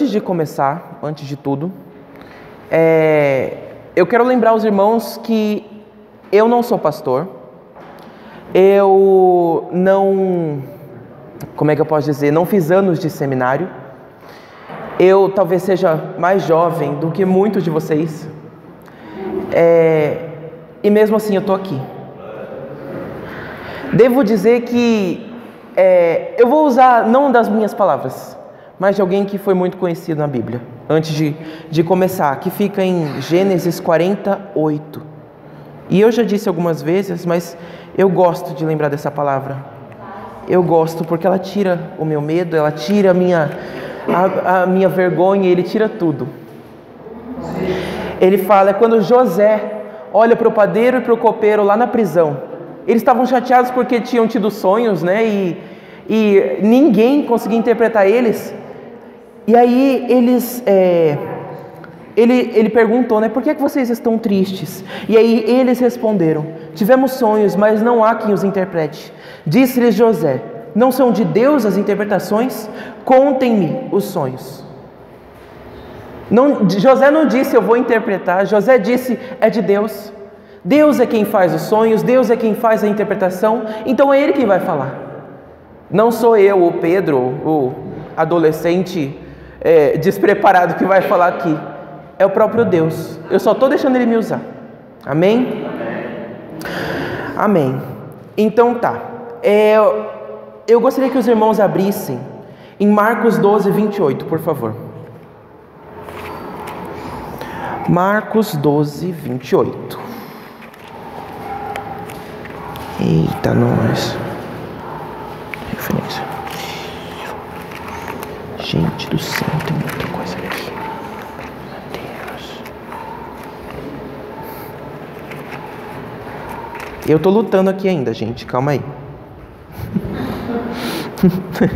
antes de começar, antes de tudo, eu quero lembrar os irmãos que eu não sou pastor, eu não, como é que eu posso dizer, não fiz anos de seminário, eu talvez seja mais jovem do que muitos de vocês, e mesmo assim eu estou aqui. Devo dizer que eu vou usar não das minhas palavras, mas de alguém que foi muito conhecido na Bíblia, antes de começar, que fica em Gênesis 48. E eu já disse algumas vezes, mas eu gosto de lembrar dessa palavra. Eu gosto porque ela tira o meu medo, ela tira a minha vergonha, ele tira tudo. Ele fala, quando José olha para o padeiro e para o copeiro lá na prisão, eles estavam chateados porque tinham tido sonhos, né? E ninguém conseguia interpretar eles. E aí ele perguntou, né? Por que vocês estão tristes? E aí eles responderam, tivemos sonhos, mas não há quem os interprete. Disse-lhes José, não são de Deus as interpretações? Contem-me os sonhos. José não disse eu vou interpretar, José disse é de Deus. Deus é quem faz os sonhos, Deus é quem faz a interpretação, então é Ele quem vai falar. Não sou eu, o Pedro, o adolescente despreparado que vai falar aqui. É o próprio Deus. Eu só estou deixando Ele me usar. Amém? Amém. Então tá. Eu gostaria que os irmãos abrissem em Marcos 12, 28, por favor. Marcos 12, 28. Eita, nós. Referência. Gente do céu, tem muita coisa aqui. Meu Deus. Eu tô lutando aqui ainda, gente. Calma aí.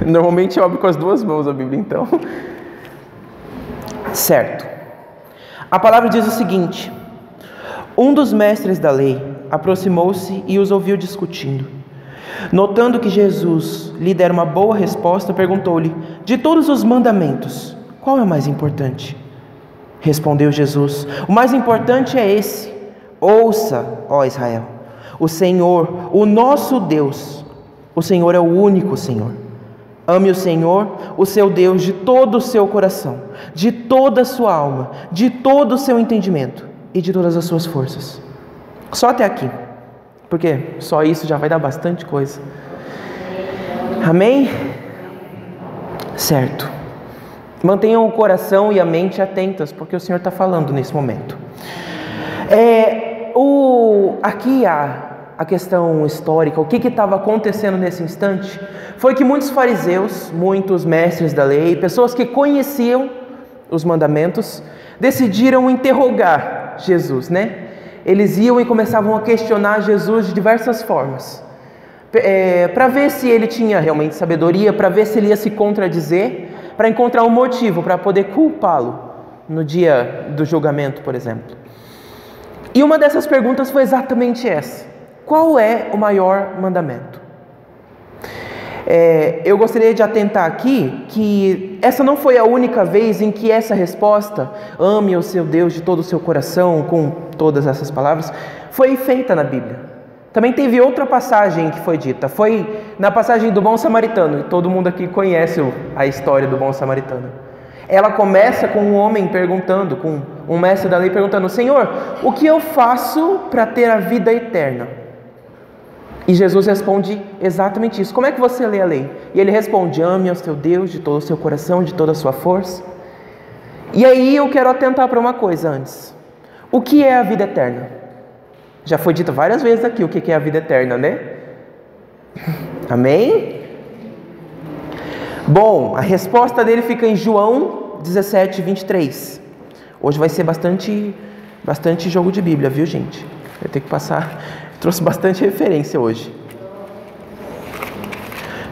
Normalmente eu abro com as duas mãos a Bíblia, então. Certo. A palavra diz o seguinte: um dos mestres da lei aproximou-se e os ouviu discutindo. Notando que Jesus lhe dera uma boa resposta, perguntou-lhe, de todos os mandamentos, qual é o mais importante? Respondeu Jesus, o mais importante é esse: ouça, ó Israel, o Senhor, o nosso Deus, o Senhor é o único Senhor. Ame o Senhor, o seu Deus, de todo o seu coração, de toda a sua alma, de todo o seu entendimento e de todas as suas forças. Só até aqui, porque só isso já vai dar bastante coisa. Amém? Certo. Mantenham o coração e a mente atentas, porque o Senhor está falando nesse momento. Aqui a questão histórica, o que estava acontecendo nesse instante, foi que muitos fariseus, muitos mestres da lei, pessoas que conheciam os mandamentos, decidiram interrogar Jesus, né? Eles iam e começavam a questionar Jesus de diversas formas, para ver se ele tinha realmente sabedoria, para ver se ele ia se contradizer, para encontrar um motivo para poder culpá-lo no dia do julgamento, por exemplo. E uma dessas perguntas foi exatamente essa: qual é o maior mandamento? Eu gostaria de atentar aqui que essa não foi a única vez em que essa resposta, ame o seu Deus de todo o seu coração, com todas essas palavras, foi feita na Bíblia. Também teve outra passagem que foi dita, foi na passagem do bom samaritano, e todo mundo aqui conhece a história do bom samaritano. Ela começa com um homem perguntando, com um mestre da lei perguntando, Senhor, o que eu faço para ter a vida eterna? E Jesus responde exatamente isso. Como é que você lê a lei? E ele responde, ame ao seu Deus de todo o seu coração, de toda a sua força. E aí eu quero atentar para uma coisa antes. O que é a vida eterna? Já foi dito várias vezes aqui o que é a vida eterna, né? Amém? Bom, a resposta dele fica em João 17, 23. Hoje vai ser bastante jogo de Bíblia, viu, gente? Vai ter que passar... Trouxe bastante referência hoje.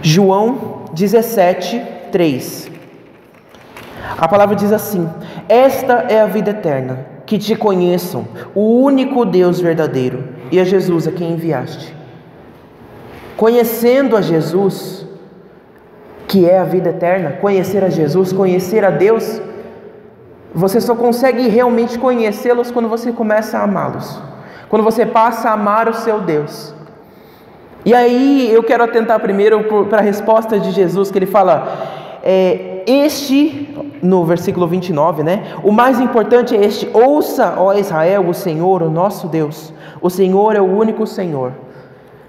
João 17, 3. A palavra diz assim: esta é a vida eterna, que te conheçam, o único Deus verdadeiro, e a Jesus a quem enviaste. Conhecendo a Jesus, que é a vida eterna, conhecer a Jesus, conhecer a Deus, Você só consegue realmente conhecê-los quando você começa a amá-los, quando você passa a amar o seu Deus. E aí eu quero atentar primeiro para a resposta de Jesus, que ele fala, no versículo 29, né? O mais importante é este: ouça, ó Israel, o Senhor, o nosso Deus. O Senhor é o único Senhor.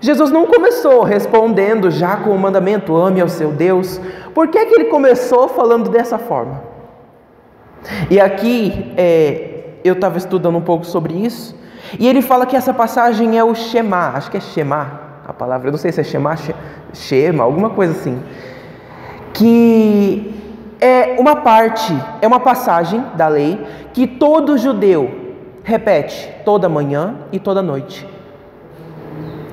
Jesus não começou respondendo já com o mandamento, ame ao seu Deus. Por que ele começou falando dessa forma? E aqui, eu estava estudando um pouco sobre isso, e ele fala que essa passagem é o Shema, acho que é Shema a palavra, eu não sei se é Shema, alguma coisa assim, que é uma passagem da lei que todo judeu repete toda manhã e toda noite.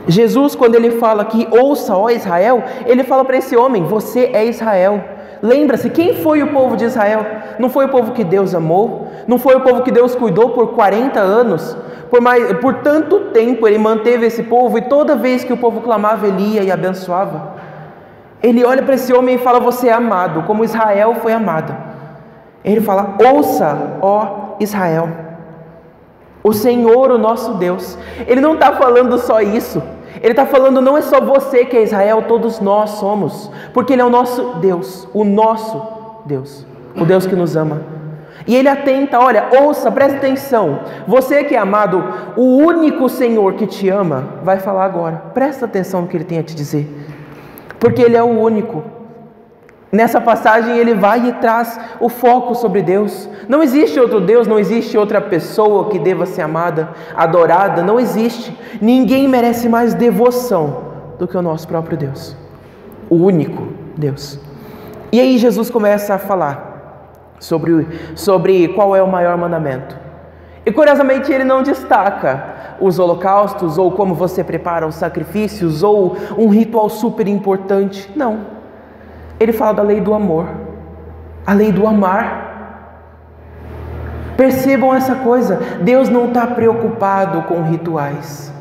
Jesus, quando ele fala que ouça, ó Israel, ele fala para esse homem, você é Israel. Lembra-se, quem foi o povo de Israel? Não foi o povo que Deus amou? Não foi o povo que Deus cuidou por 40 anos? Por tanto tempo ele manteve esse povo, e toda vez que o povo clamava, ele ia e abençoava. Ele olha para esse homem e fala, você é amado, como Israel foi amado. Ele fala, ouça, ó Israel, o Senhor, o nosso Deus. Ele não está falando só isso. Ele está falando, não é só você que é Israel, todos nós somos, porque Ele é o nosso Deus, o Deus que nos ama. E Ele atenta, olha, ouça, presta atenção, você que é amado, o único Senhor que te ama, vai falar agora, presta atenção no que Ele tem a te dizer, porque Ele é o único. Nessa passagem ele vai e traz o foco sobre Deus. Não existe outro Deus, não existe outra pessoa que deva ser amada, adorada, não existe. Ninguém merece mais devoção do que o nosso próprio Deus, o único Deus. E aí Jesus começa a falar sobre qual é o maior mandamento. E curiosamente ele não destaca os holocaustos, ou como você prepara os sacrifícios, ou um ritual super importante, não. Ele fala da lei do amor, a lei do amar. Percebam essa coisa, Deus não está preocupado com rituais,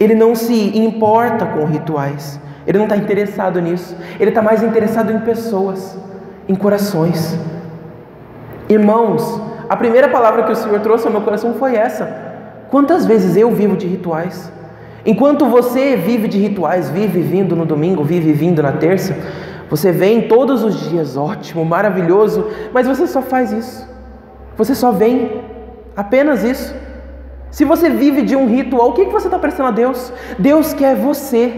Ele não se importa com rituais, Ele não está interessado nisso, Ele está mais interessado em pessoas, em corações. Irmãos, a primeira palavra que o Senhor trouxe ao meu coração foi essa. Quantas vezes eu vivo de rituais? Enquanto você vive de rituais, vive vindo no domingo, vive vindo na terça, você vem todos os dias, ótimo, maravilhoso, mas você só faz isso. Você só vem, apenas isso. Se você vive de um ritual, o que você está prestando a Deus? Deus quer você,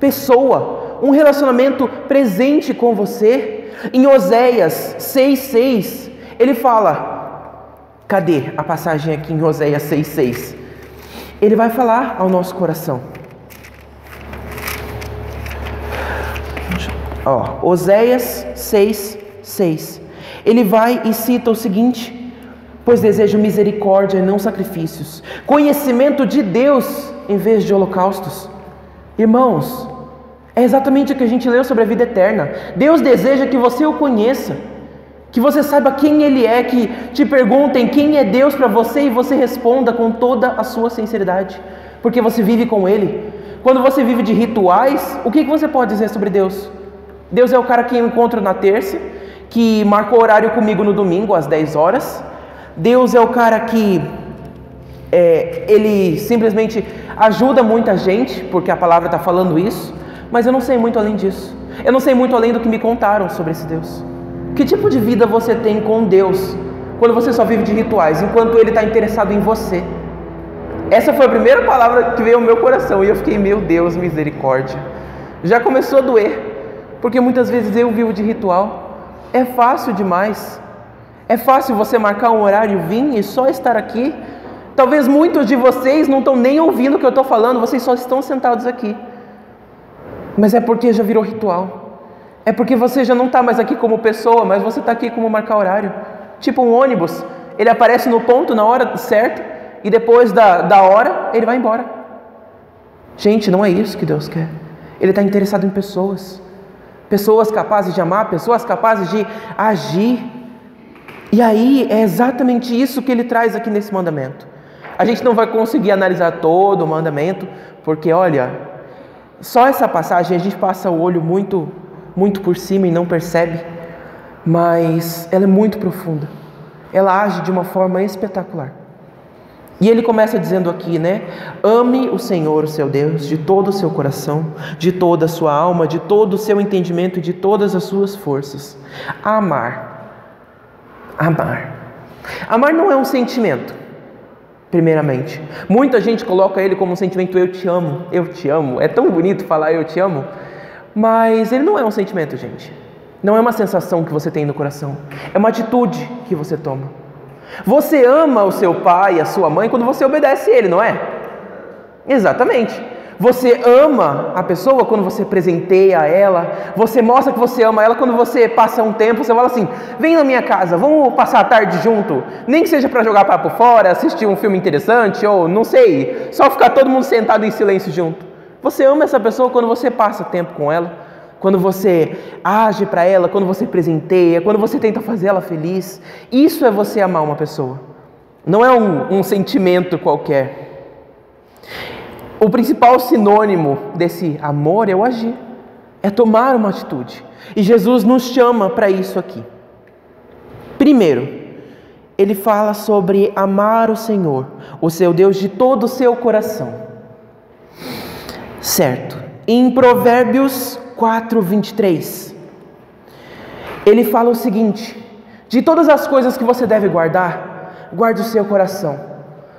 pessoa, um relacionamento presente com você. Em Oséias 6,6, ele fala, cadê a passagem aqui em Oséias 6,6? Ele vai falar ao nosso coração. Oséias 6,6. Ele vai e cita o seguinte: pois desejo misericórdia e não sacrifícios, conhecimento de Deus em vez de holocaustos. Irmãos, é exatamente o que a gente leu sobre a vida eterna. Deus deseja que você o conheça, que você saiba quem Ele é, que te perguntem quem é Deus para você e você responda com toda a sua sinceridade, porque você vive com Ele. Quando você vive de rituais, o que você pode dizer sobre Deus? Deus é o cara que eu encontro na terça, que marcou horário comigo no domingo às 10 horas. Deus é o cara que Ele simplesmente ajuda muita gente, porque a palavra está falando isso, mas eu não sei muito além disso. Eu não sei muito além do que me contaram sobre esse Deus. Que tipo de vida você tem com Deus quando você só vive de rituais, enquanto Ele está interessado em você? Essa foi a primeira palavra que veio ao meu coração e eu fiquei, meu Deus, misericórdia. Já começou a doer. Porque muitas vezes eu vivo de ritual. É fácil demais. É fácil você marcar um horário, vir e só estar aqui. Talvez muitos de vocês não estão nem ouvindo o que eu estou falando, vocês só estão sentados aqui. Mas é porque já virou ritual. É porque você já não está mais aqui como pessoa, mas você está aqui como marcar horário. Tipo um ônibus, ele aparece no ponto na hora certa e depois da hora ele vai embora. Gente, não é isso que Deus quer. Ele está interessado em pessoas. Pessoas capazes de amar, pessoas capazes de agir. E aí é exatamente isso que Ele traz aqui nesse mandamento. A gente não vai conseguir analisar todo o mandamento, porque olha, só essa passagem a gente passa o olho muito por cima e não percebe, mas ela é muito profunda. ela age de uma forma espetacular. E ele começa dizendo aqui, né? Ame o Senhor, o seu Deus, de todo o seu coração, de toda a sua alma, de todo o seu entendimento e de todas as suas forças. Amar. Amar. Amar não é um sentimento, primeiramente. Muita gente coloca ele como um sentimento, eu te amo, eu te amo. É tão bonito falar eu te amo, mas ele não é um sentimento, gente. Não é uma sensação que você tem no coração, é uma atitude que você toma. Você ama o seu pai e a sua mãe quando você obedece ele, não é? Exatamente. Você ama a pessoa quando você presenteia ela. Você mostra que você ama ela quando você passa um tempo. Você fala assim, vem na minha casa, vamos passar a tarde junto. Nem que seja para jogar papo fora, assistir um filme interessante ou não sei, só ficar todo mundo sentado em silêncio junto. Você ama essa pessoa quando você passa tempo com ela, quando você age para ela, quando você presenteia, quando você tenta fazer ela feliz. Isso é você amar uma pessoa. Não é um sentimento qualquer. O principal sinônimo desse amor é o agir. É tomar uma atitude. E Jesus nos chama para isso aqui. Primeiro, ele fala sobre amar o Senhor, o seu Deus, de todo o seu coração. Certo. Em Provérbios 4:23, ele fala o seguinte: de todas as coisas que você deve guardar, guarde o seu coração,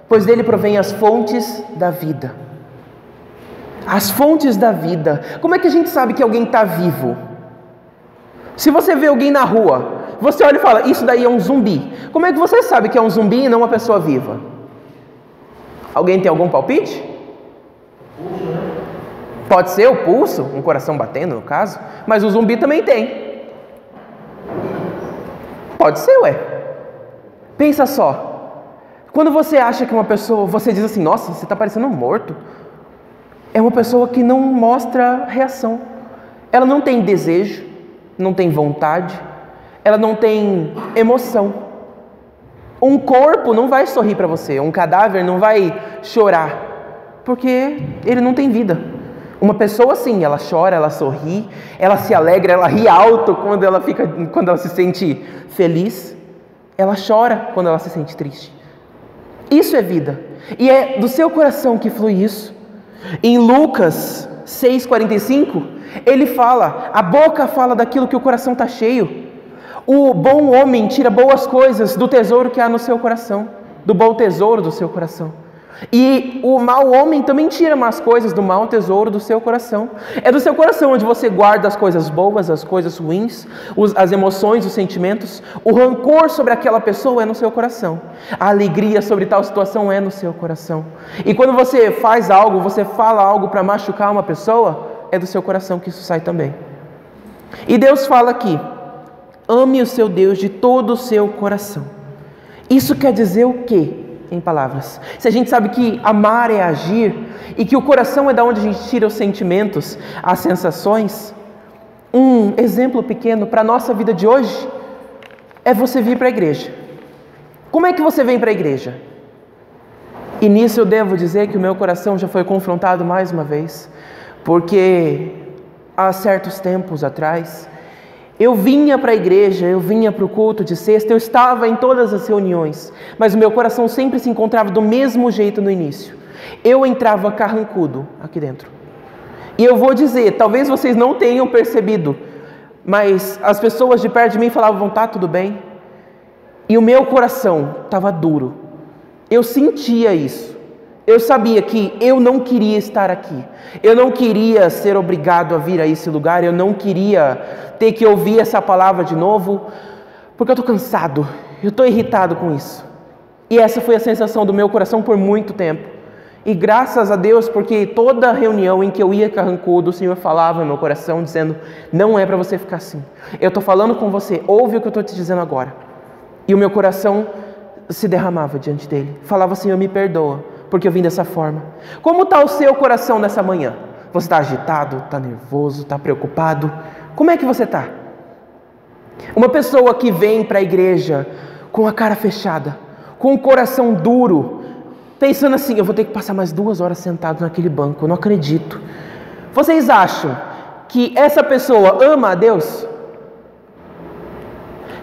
pois dele provém as fontes da vida. As fontes da vida. Como é que a gente sabe que alguém está vivo? Se você vê alguém na rua, você olha e fala, isso daí é um zumbi. Como é que você sabe que é um zumbi e não uma pessoa viva? Alguém tem algum palpite? Pode ser o pulso, um coração batendo no caso, mas o zumbi também tem. Pode ser, ué. Pensa só. Quando você acha que uma pessoa, você diz assim, nossa, você está parecendo um morto. É uma pessoa que não mostra reação. Ela não tem desejo, não tem vontade, ela não tem emoção. Um corpo não vai sorrir para você, um cadáver não vai chorar, porque ele não tem vida. Uma pessoa sim, ela chora, ela sorri, ela se alegra, ela ri alto quando ela se sente feliz, ela chora quando ela se sente triste. Isso é vida. E é do seu coração que flui isso. Em Lucas 6,45, ele fala, a boca fala daquilo que o coração está cheio. O bom homem tira boas coisas do tesouro que há no seu coração, do bom tesouro do seu coração. E o mau homem também tira más coisas do mau tesouro do seu coração. É do seu coração onde você guarda as coisas boas, as coisas ruins, as emoções, os sentimentos. O rancor sobre aquela pessoa é no seu coração. A alegria sobre tal situação é no seu coração. E quando você faz algo, você fala algo para machucar uma pessoa, é do seu coração que isso sai também. E Deus fala aqui, ame o seu Deus de todo o seu coração. Isso quer dizer o quê? Em palavras. Se a gente sabe que amar é agir e que o coração é da onde a gente tira os sentimentos, as sensações, um exemplo pequeno para a nossa vida de hoje é você vir para a igreja. Como é que você vem para a igreja? E nisso eu devo dizer que o meu coração já foi confrontado mais uma vez, porque há certos tempos atrás eu vinha para a igreja, eu vinha para o culto de sexta, eu estava em todas as reuniões, mas o meu coração sempre se encontrava do mesmo jeito no início. Eu entrava carrancudo aqui dentro. E eu vou dizer, talvez vocês não tenham percebido, mas as pessoas de perto de mim falavam, tá, tudo bem? E o meu coração estava duro. Eu sentia isso. Eu sabia que eu não queria estar aqui. Eu não queria ser obrigado a vir a esse lugar. Eu não queria ter que ouvir essa palavra de novo, porque eu estou cansado. Eu estou irritado com isso. E essa foi a sensação do meu coração por muito tempo. E graças a Deus, porque toda reunião em que eu ia carrancudo, o Senhor falava no meu coração, dizendo, não é para você ficar assim. Eu estou falando com você, ouve o que eu estou te dizendo agora. E o meu coração se derramava diante dele. Falava, Senhor, me perdoa, porque eu vim dessa forma. Como está o seu coração nessa manhã? Você está agitado, está nervoso, está preocupado? Como é que você está? Uma pessoa que vem para a igreja com a cara fechada, com o coração duro, pensando assim, eu vou ter que passar mais 2 horas sentado naquele banco, eu não acredito. Vocês acham que essa pessoa ama a Deus?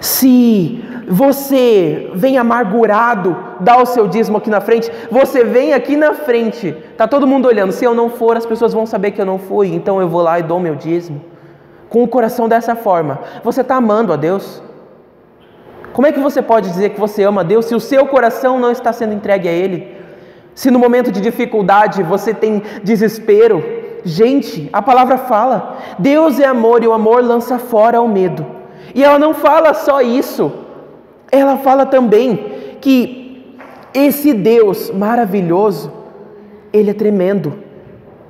Se você vem amargurado, dá o seu dízimo aqui na frente, você vem aqui na frente, está todo mundo olhando, se eu não for, as pessoas vão saber que eu não fui, então eu vou lá e dou meu dízimo. Com o coração dessa forma, você está amando a Deus? Como é que você pode dizer que você ama a Deus se o seu coração não está sendo entregue a Ele? Se no momento de dificuldade você tem desespero? Gente, a palavra fala, Deus é amor e o amor lança fora o medo. E ela não fala só isso, ela fala também que esse Deus maravilhoso, Ele é tremendo,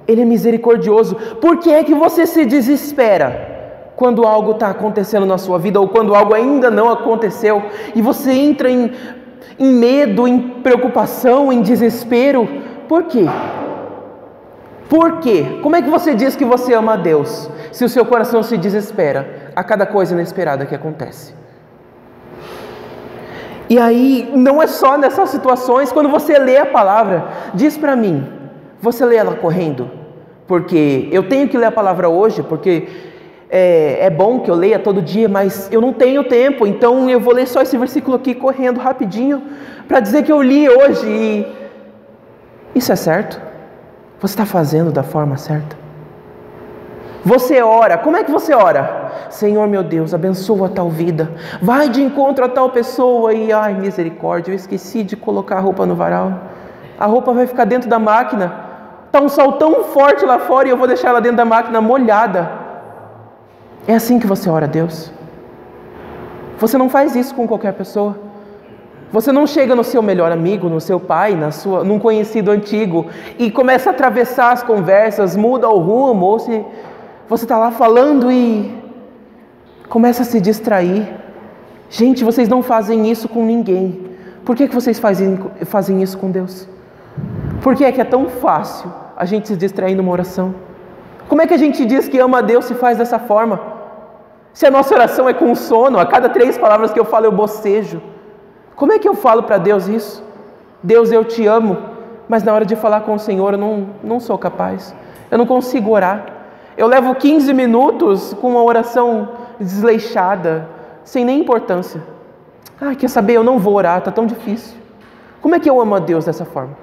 Ele é misericordioso. Por que é que você se desespera quando algo está acontecendo na sua vida ou quando algo ainda não aconteceu e você entra em medo, em preocupação, em desespero? Por quê? Por quê? Como é que você diz que você ama a Deus se o seu coração se desespera a cada coisa inesperada que acontece? E aí, não é só nessas situações, quando você lê a palavra, diz para mim, você lê ela correndo? Porque eu tenho que ler a palavra hoje, porque é bom que eu leia todo dia, mas eu não tenho tempo, então eu vou ler só esse versículo aqui correndo rapidinho, para dizer que eu li hoje. E isso é certo? Você está fazendo da forma certa? Você ora, como é que você ora? Senhor meu Deus, abençoa a tal vida, vai de encontro a tal pessoa e, ai misericórdia, eu esqueci de colocar a roupa no varal, a roupa vai ficar dentro da máquina, está um sol tão forte lá fora e eu vou deixar ela dentro da máquina molhada. É assim que você ora a Deus? Você não faz isso com qualquer pessoa. Você não chega no seu melhor amigo, no seu pai, num conhecido antigo e começa a atravessar as conversas, muda o rumo, ou se você está lá falando e começa a se distrair. Gente, vocês não fazem isso com ninguém. Por que vocês fazem isso com Deus? Por que é tão fácil a gente se distrair numa oração? Como é que a gente diz que ama a Deus se faz dessa forma? Se a nossa oração é com sono, a cada 3 palavras que eu falo eu bocejo. Como é que eu falo para Deus isso? Deus, eu te amo, mas na hora de falar com o Senhor eu não sou capaz. Eu não consigo orar. Eu levo 15 minutos com uma oração desleixada, sem nem importância. Quer saber? Eu não vou orar, está tão difícil. Como é que eu amo a Deus dessa forma?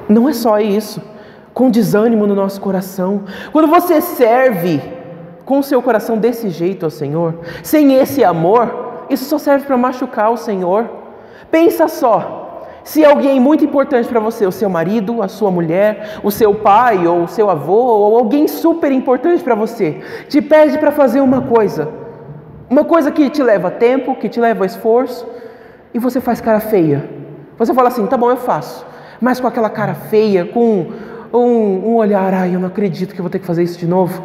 Não é só isso. Com desânimo no nosso coração. Quando você serve com o seu coração desse jeito ao Senhor, sem esse amor, isso só serve para machucar o Senhor. Pensa só, se alguém muito importante para você, o seu marido, a sua mulher, o seu pai ou o seu avô, ou alguém super importante para você, te pede para fazer uma coisa que te leva tempo, que te leva esforço, e você faz cara feia. Você fala assim, tá bom, eu faço, mas com aquela cara feia, com um olhar, eu não acredito que eu vou ter que fazer isso de novo.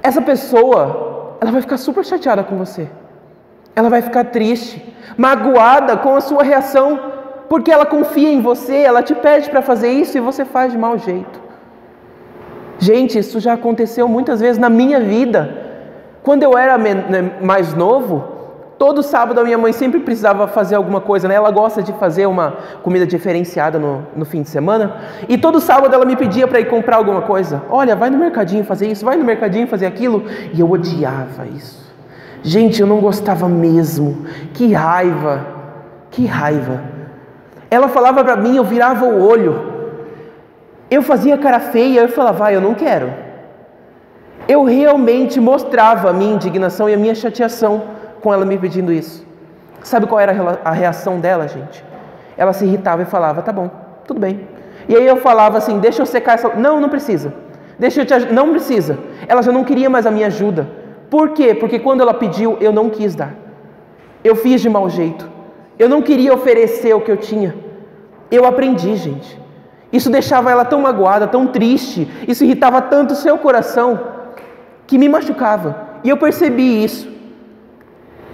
Essa pessoa, ela vai ficar super chateada com você. Ela vai ficar triste, magoada com a sua reação, porque ela confia em você, ela te pede para fazer isso e você faz de mau jeito. Gente, isso já aconteceu muitas vezes na minha vida. Quando eu era mais novo, todo sábado a minha mãe sempre precisava fazer alguma coisa, né? Ela gosta de fazer uma comida diferenciada no fim de semana, e todo sábado ela me pedia para ir comprar alguma coisa. Olha, vai no mercadinho fazer isso, vai no mercadinho fazer aquilo, e eu odiava isso. Gente, eu não gostava mesmo. Que raiva, que raiva. Ela falava para mim, eu virava o olho. Eu fazia cara feia, eu falava, eu não quero. Eu realmente mostrava a minha indignação e a minha chateação com ela me pedindo isso. Sabe qual era a reação dela, gente? Ela se irritava e falava, tá bom, tudo bem. E aí eu falava assim, deixa eu secar essa... Não precisa. Deixa eu te ajudar. Não precisa. Ela já não queria mais a minha ajuda. Por quê? Porque quando ela pediu, eu não quis dar. Eu fiz de mau jeito. Eu não queria oferecer o que eu tinha. Eu aprendi, gente. Isso deixava ela tão magoada, tão triste. Isso irritava tanto o seu coração, que me machucava. E eu percebi isso.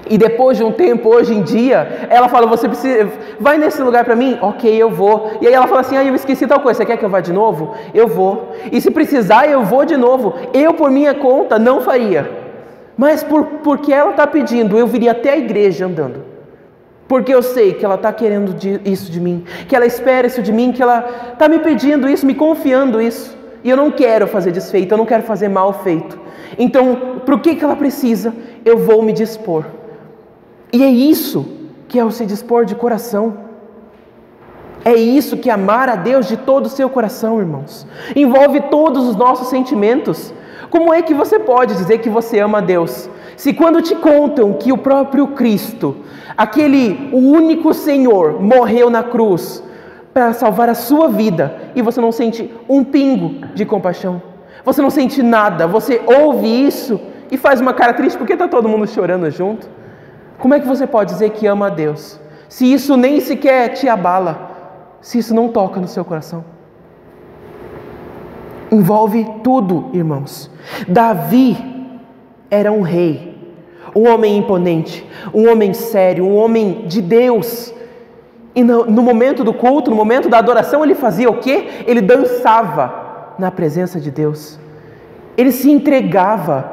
E depois de um tempo, hoje em dia, ela fala, você precisa... Vai nesse lugar para mim? Ok, eu vou. E aí ela fala assim, eu esqueci tal coisa. Você quer que eu vá de novo? Eu vou. E se precisar, eu vou de novo. Eu, por minha conta, não faria. Mas porque ela está pedindo, eu viria até a igreja andando. Porque eu sei que ela está querendo isso de mim, que ela espera isso de mim, que ela está me pedindo isso, me confiando isso. E eu não quero fazer desfeito, eu não quero fazer mal feito. Então, para o que ela precisa, eu vou me dispor. E é isso que é o se dispor de coração. É isso que é amar a Deus de todo o seu coração, irmãos. Envolve todos os nossos sentimentos. Como é que você pode dizer que você ama a Deus, se quando te contam que o próprio Cristo, o único Senhor, morreu na cruz para salvar a sua vida, e você não sente um pingo de compaixão? Você não sente nada, você ouve isso e faz uma cara triste porque está todo mundo chorando junto? Como é que você pode dizer que ama a Deus, se isso nem sequer te abala, se isso não toca no seu coração? Envolve tudo, irmãos. Davi era um rei, um homem imponente, um homem sério, um homem de Deus. E no momento do culto, no momento da adoração, ele fazia o quê? Ele dançava na presença de Deus. Ele se entregava.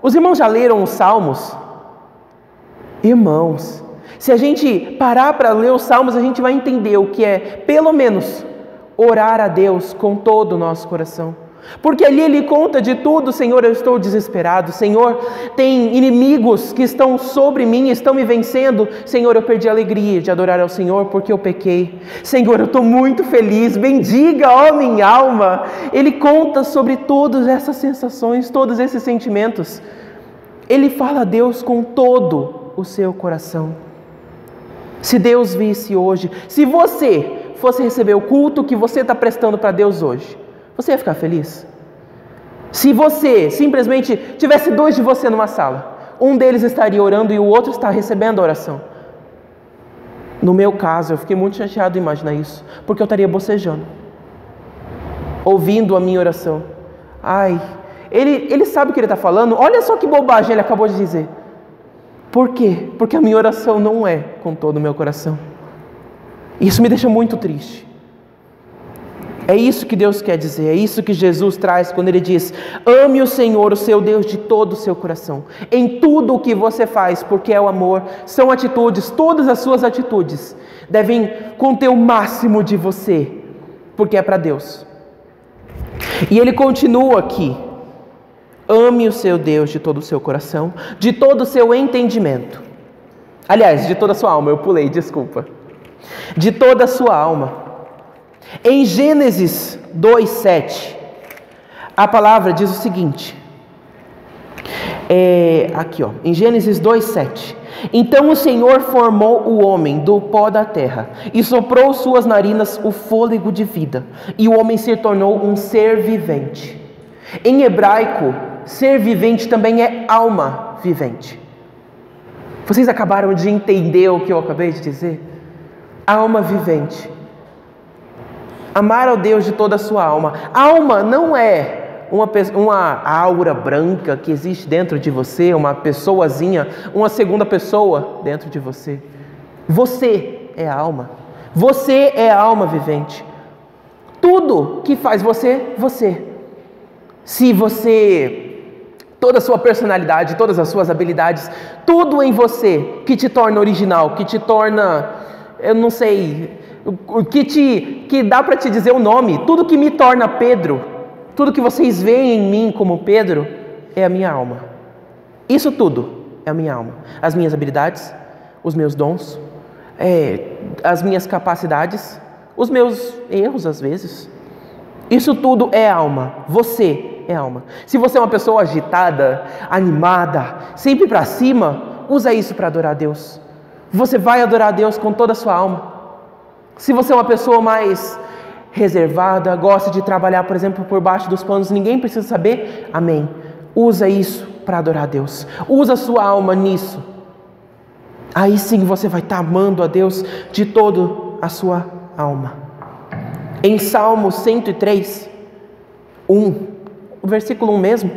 Os irmãos já leram os Salmos? Irmãos, se a gente parar para ler os Salmos, a gente vai entender o que é, pelo menos, orar a Deus com todo o nosso coração. Porque ali ele conta de tudo. Senhor, eu estou desesperado. Senhor, tem inimigos que estão sobre mim, estão me vencendo. Senhor, eu perdi a alegria de adorar ao Senhor porque eu pequei. Senhor, eu estou muito feliz. Bendiga, ó minha alma. Ele conta sobre todas essas sensações, todos esses sentimentos. Ele fala a Deus com todo o seu coração. Se Deus visse hoje, se você fosse receber o culto que você está prestando para Deus hoje, você ia ficar feliz? Se você simplesmente tivesse dois de você numa sala, um deles estaria orando e o outro está recebendo a oração. No meu caso, eu fiquei muito chateado em imaginar isso, porque eu estaria bocejando, ouvindo a minha oração. Ai, ele sabe o que ele está falando, olha só que bobagem ele acabou de dizer. Por quê? Porque a minha oração não é com todo o meu coração. Isso me deixa muito triste. É isso que Deus quer dizer, é isso que Jesus traz quando Ele diz: ame o Senhor, o seu Deus, de todo o seu coração, em tudo o que você faz, porque é o amor. São atitudes, todas as suas atitudes devem conter o máximo de você, porque é para Deus. E Ele continua aqui: ame o seu Deus de todo o seu coração, de todo o seu entendimento. Aliás, de toda a sua alma, eu pulei, desculpa. De toda a sua alma. Em Gênesis 2:7, a palavra diz o seguinte, em Gênesis 2:7, então o Senhor formou o homem do pó da terra e soprou suas narinas o fôlego de vida, e o homem se tornou um ser vivente. Em hebraico, ser vivente também é alma vivente. Vocês acabaram de entender o que eu acabei de dizer? Alma vivente. Amar ao Deus de toda a sua alma. Alma não é uma aura branca que existe dentro de você, uma pessoazinha, uma segunda pessoa dentro de você. Você é a alma. Você é a alma vivente. Tudo que faz você, você. Se você, toda a sua personalidade, todas as suas habilidades, tudo em você que te torna original, que te torna, eu não sei, que dá para te dizer o nome, tudo que me torna Pedro, tudo que vocês veem em mim como Pedro, é a minha alma. Isso tudo é a minha alma. As minhas habilidades, os meus dons, as minhas capacidades, os meus erros às vezes. Isso tudo é alma. Você é alma. Se você é uma pessoa agitada, animada, sempre para cima, usa isso para adorar a Deus. Você vai adorar a Deus com toda a sua alma. Se você é uma pessoa mais reservada, gosta de trabalhar, por exemplo, por baixo dos panos, ninguém precisa saber, amém. Usa isso para adorar a Deus. Usa a sua alma nisso. Aí sim você vai estar amando a Deus de toda a sua alma. Em Salmo 103, 1, o versículo 1 mesmo,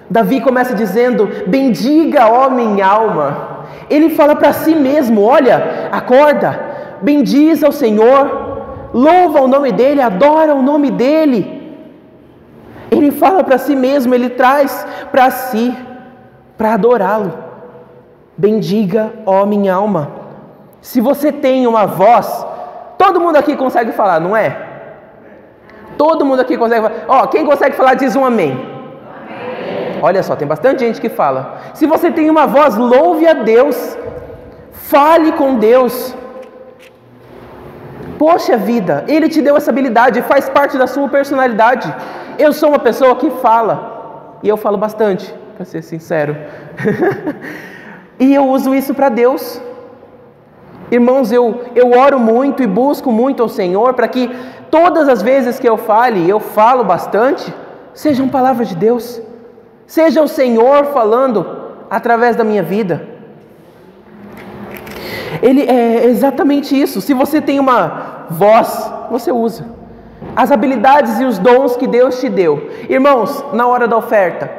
Davi começa dizendo: bendiga, ó minha alma. Ele fala para si mesmo: olha, acorda, bendiz ao Senhor, louva o nome dEle, adora o nome dEle. Ele fala para si mesmo, ele traz para si, para adorá-lo. Bendiga, ó minha alma. Se você tem uma voz, todo mundo aqui consegue falar, não é? Todo mundo aqui consegue falar. Quem consegue falar diz um amém. Olha só, tem bastante gente que fala. Se você tem uma voz, louve a Deus. Fale com Deus. Poxa vida, Ele te deu essa habilidade, faz parte da sua personalidade. Eu sou uma pessoa que fala, e eu falo bastante, para ser sincero. E eu uso isso para Deus. Irmãos, eu oro muito e busco muito ao Senhor para que todas as vezes que eu falo bastante, sejam palavras de Deus. Seja o Senhor falando através da minha vida. Ele é exatamente isso. Se você tem uma voz, você usa as habilidades e os dons que Deus te deu. Irmãos, na hora da oferta,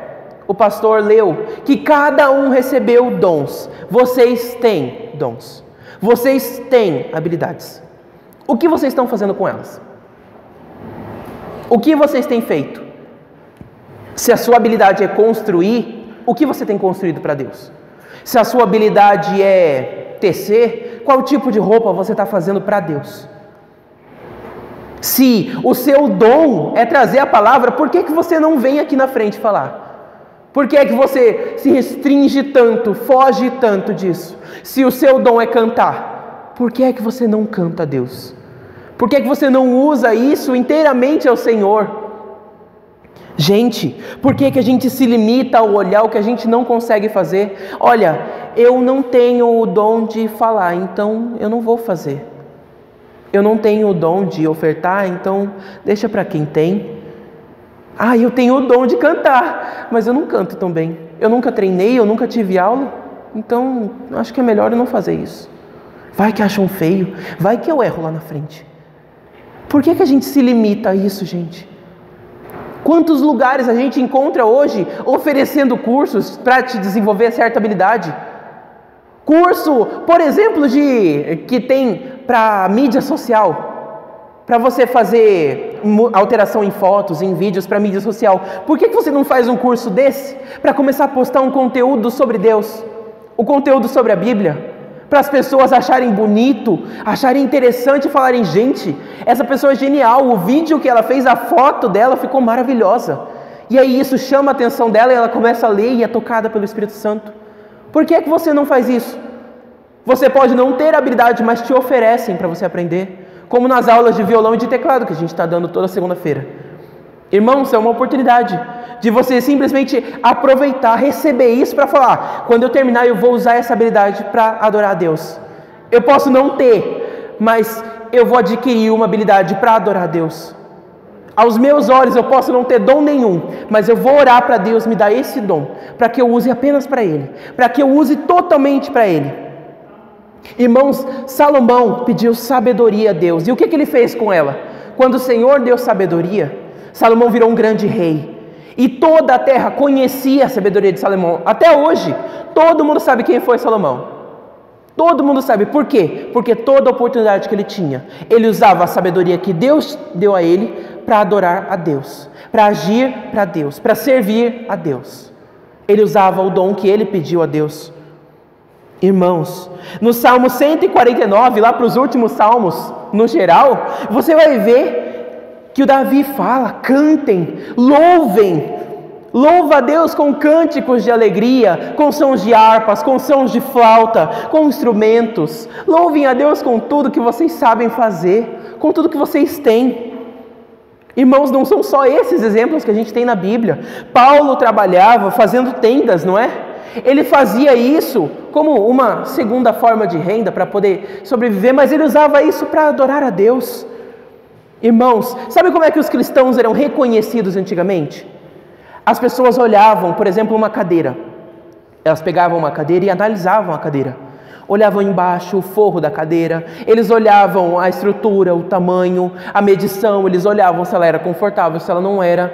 o pastor leu que cada um recebeu dons. Vocês têm dons. Vocês têm habilidades. O que vocês estão fazendo com elas? O que vocês têm feito? Se a sua habilidade é construir, o que você tem construído para Deus? Se a sua habilidade é tecer, qual tipo de roupa você está fazendo para Deus? Se o seu dom é trazer a palavra, por que você não vem aqui na frente falar? Por que é que você se restringe tanto, foge tanto disso? Se o seu dom é cantar, por que é que você não canta a Deus? Por que é que você não usa isso inteiramente ao Senhor? Gente, por que que a gente se limita a olhar o que a gente não consegue fazer? Olha, eu não tenho o dom de falar, então eu não vou fazer. Eu não tenho o dom de ofertar, então deixa para quem tem. Eu tenho o dom de cantar, mas eu não canto tão bem. Eu nunca treinei, eu nunca tive aula, então acho que é melhor eu não fazer isso. Vai que acham feio, vai que eu erro lá na frente. Por que que a gente se limita a isso, gente? Quantos lugares a gente encontra hoje oferecendo cursos para te desenvolver certa habilidade? Curso, por exemplo, que tem para mídia social. Para você fazer alteração em fotos, em vídeos para mídia social. Por que você não faz um curso desse? Para começar a postar um conteúdo sobre Deus. Um conteúdo sobre a Bíblia. Para as pessoas acharem bonito, acharem interessante e falarem, gente, essa pessoa é genial, o vídeo que ela fez, a foto dela ficou maravilhosa. E aí isso chama a atenção dela e ela começa a ler e é tocada pelo Espírito Santo. Por que é que você não faz isso? Você pode não ter habilidade, mas te oferecem para você aprender. Como nas aulas de violão e de teclado que a gente está dando toda segunda-feira. Irmãos, é uma oportunidade de você simplesmente aproveitar, receber isso para falar, quando eu terminar eu vou usar essa habilidade para adorar a Deus. Eu posso não ter, mas eu vou adquirir uma habilidade para adorar a Deus. Aos meus olhos eu posso não ter dom nenhum, mas eu vou orar para Deus me dar esse dom, para que eu use apenas para Ele, para que eu use totalmente para Ele. Irmãos, Salomão pediu sabedoria a Deus. E o que ele fez com ela? Quando o Senhor deu sabedoria, Salomão virou um grande rei. E toda a terra conhecia a sabedoria de Salomão. Até hoje, todo mundo sabe quem foi Salomão. Todo mundo sabe. Por quê? Porque toda oportunidade que ele tinha, ele usava a sabedoria que Deus deu a ele para adorar a Deus, para agir para Deus, para servir a Deus. Ele usava o dom que ele pediu a Deus. Irmãos, no Salmo 149, lá para os últimos salmos, no geral, você vai ver que o Davi fala, cantem, louvem, louva a Deus com cânticos de alegria, com sons de harpas, com sons de flauta, com instrumentos, louvem a Deus com tudo que vocês sabem fazer, com tudo que vocês têm. Irmãos, não são só esses exemplos que a gente tem na Bíblia. Paulo trabalhava fazendo tendas, não é? Ele fazia isso como uma segunda forma de renda para poder sobreviver, mas ele usava isso para adorar a Deus. Irmãos, sabe como é que os cristãos eram reconhecidos antigamente? As pessoas olhavam, por exemplo, uma cadeira. Elas pegavam uma cadeira e analisavam a cadeira. Olhavam embaixo o forro da cadeira, eles olhavam a estrutura, o tamanho, a medição, eles olhavam se ela era confortável, se ela não era.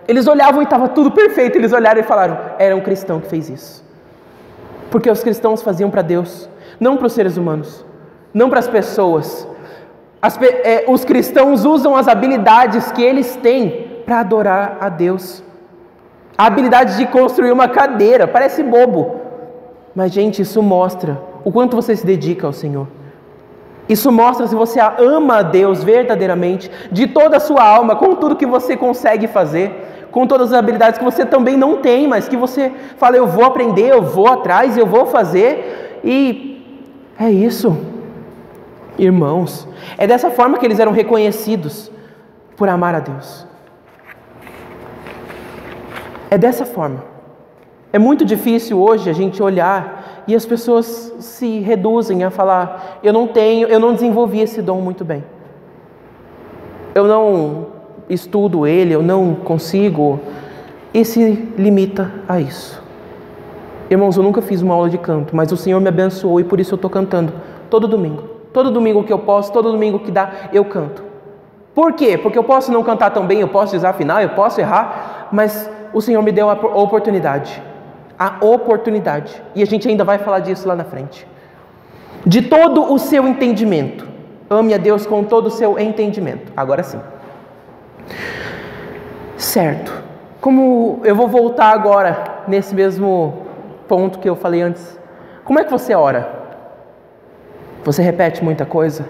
Eles olhavam e estava tudo perfeito, eles olharam e falaram, era um cristão que fez isso. Porque os cristãos faziam para Deus, não para os seres humanos, não para as pessoas. Os cristãos usam as habilidades que eles têm para adorar a Deus. A habilidade de construir uma cadeira, parece bobo. Mas, gente, isso mostra o quanto você se dedica ao Senhor. Isso mostra se você ama a Deus verdadeiramente, de toda a sua alma, com tudo que você consegue fazer, com todas as habilidades que você também não tem, mas que você fala, eu vou aprender, eu vou atrás, eu vou fazer, e é isso. Irmãos, é dessa forma que eles eram reconhecidos por amar a Deus. É dessa forma. É muito difícil hoje a gente olhar e as pessoas se reduzem a falar, eu não desenvolvi esse dom muito bem. Eu não estudo ele, eu não consigo, e se limita a isso. Irmãos, eu nunca fiz uma aula de canto, mas o Senhor me abençoou e por isso eu estou cantando todo domingo. Todo domingo que eu posso, todo domingo que dá, eu canto. Por quê? Porque eu posso não cantar tão bem, eu posso desafinar, eu posso errar, mas o Senhor me deu a oportunidade. A oportunidade. E a gente ainda vai falar disso lá na frente. De todo o seu entendimento. Ame a Deus com todo o seu entendimento. Agora sim. Certo. Como eu vou voltar agora nesse mesmo ponto que eu falei antes. Como é que você ora? Você repete muita coisa?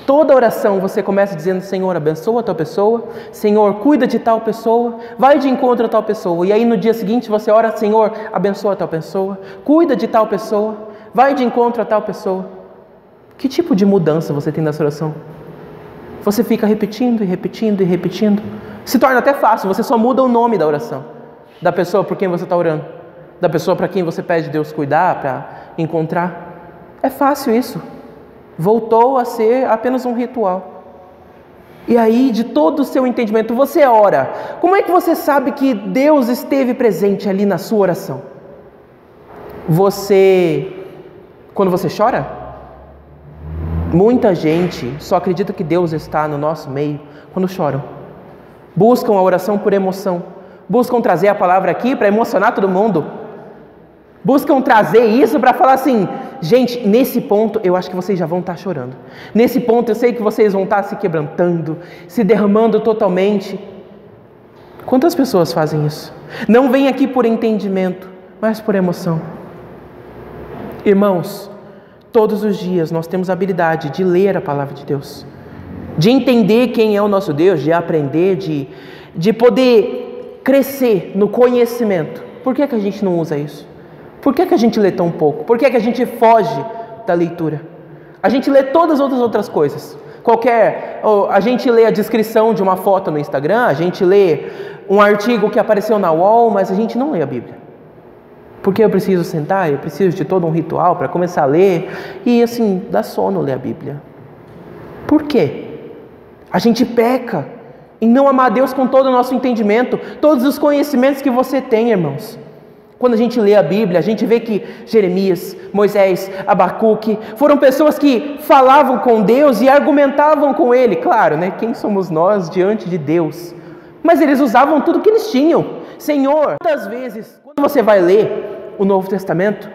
Toda oração você começa dizendo, Senhor, abençoa a tal pessoa, Senhor, cuida de tal pessoa, vai de encontro a tal pessoa. E aí no dia seguinte você ora, Senhor, abençoa a tal pessoa, cuida de tal pessoa, vai de encontro a tal pessoa. Que tipo de mudança você tem nessa oração? Você fica repetindo e repetindo e repetindo. Se torna até fácil, você só muda o nome da oração, da pessoa por quem você está orando, da pessoa para quem você pede Deus cuidar, para encontrar. É fácil isso. Voltou a ser apenas um ritual. E aí, de todo o seu entendimento, você ora. Como é que você sabe que Deus esteve presente ali na sua oração? Quando você chora? Muita gente só acredita que Deus está no nosso meio quando choram. Buscam a oração por emoção. Buscam trazer a palavra aqui para emocionar todo mundo. Buscam trazer isso para falar assim, gente, nesse ponto eu acho que vocês já vão estar chorando. Nesse ponto eu sei que vocês vão estar se quebrantando, se derramando totalmente. Quantas pessoas fazem isso? Não vem aqui por entendimento, mas por emoção. Irmãos, todos os dias nós temos a habilidade de ler a palavra de Deus, de entender quem é o nosso Deus, de aprender, de poder crescer no conhecimento. Por que a gente não usa isso? Por que a gente lê tão pouco? Por que a gente foge da leitura? A gente lê todas as outras coisas. A gente lê a descrição de uma foto no Instagram, a gente lê um artigo que apareceu na UOL, mas a gente não lê a Bíblia. Porque eu preciso sentar, eu preciso de todo um ritual para começar a ler, e assim, dá sono ler a Bíblia. Por quê? A gente peca em não amar a Deus com todo o nosso entendimento, todos os conhecimentos que você tem, irmãos. Quando a gente lê a Bíblia, a gente vê que Jeremias, Moisés, Abacuque foram pessoas que falavam com Deus e argumentavam com Ele. Claro, né? Quem somos nós diante de Deus? Mas eles usavam tudo que eles tinham. Senhor, muitas vezes, quando você vai ler o Novo Testamento,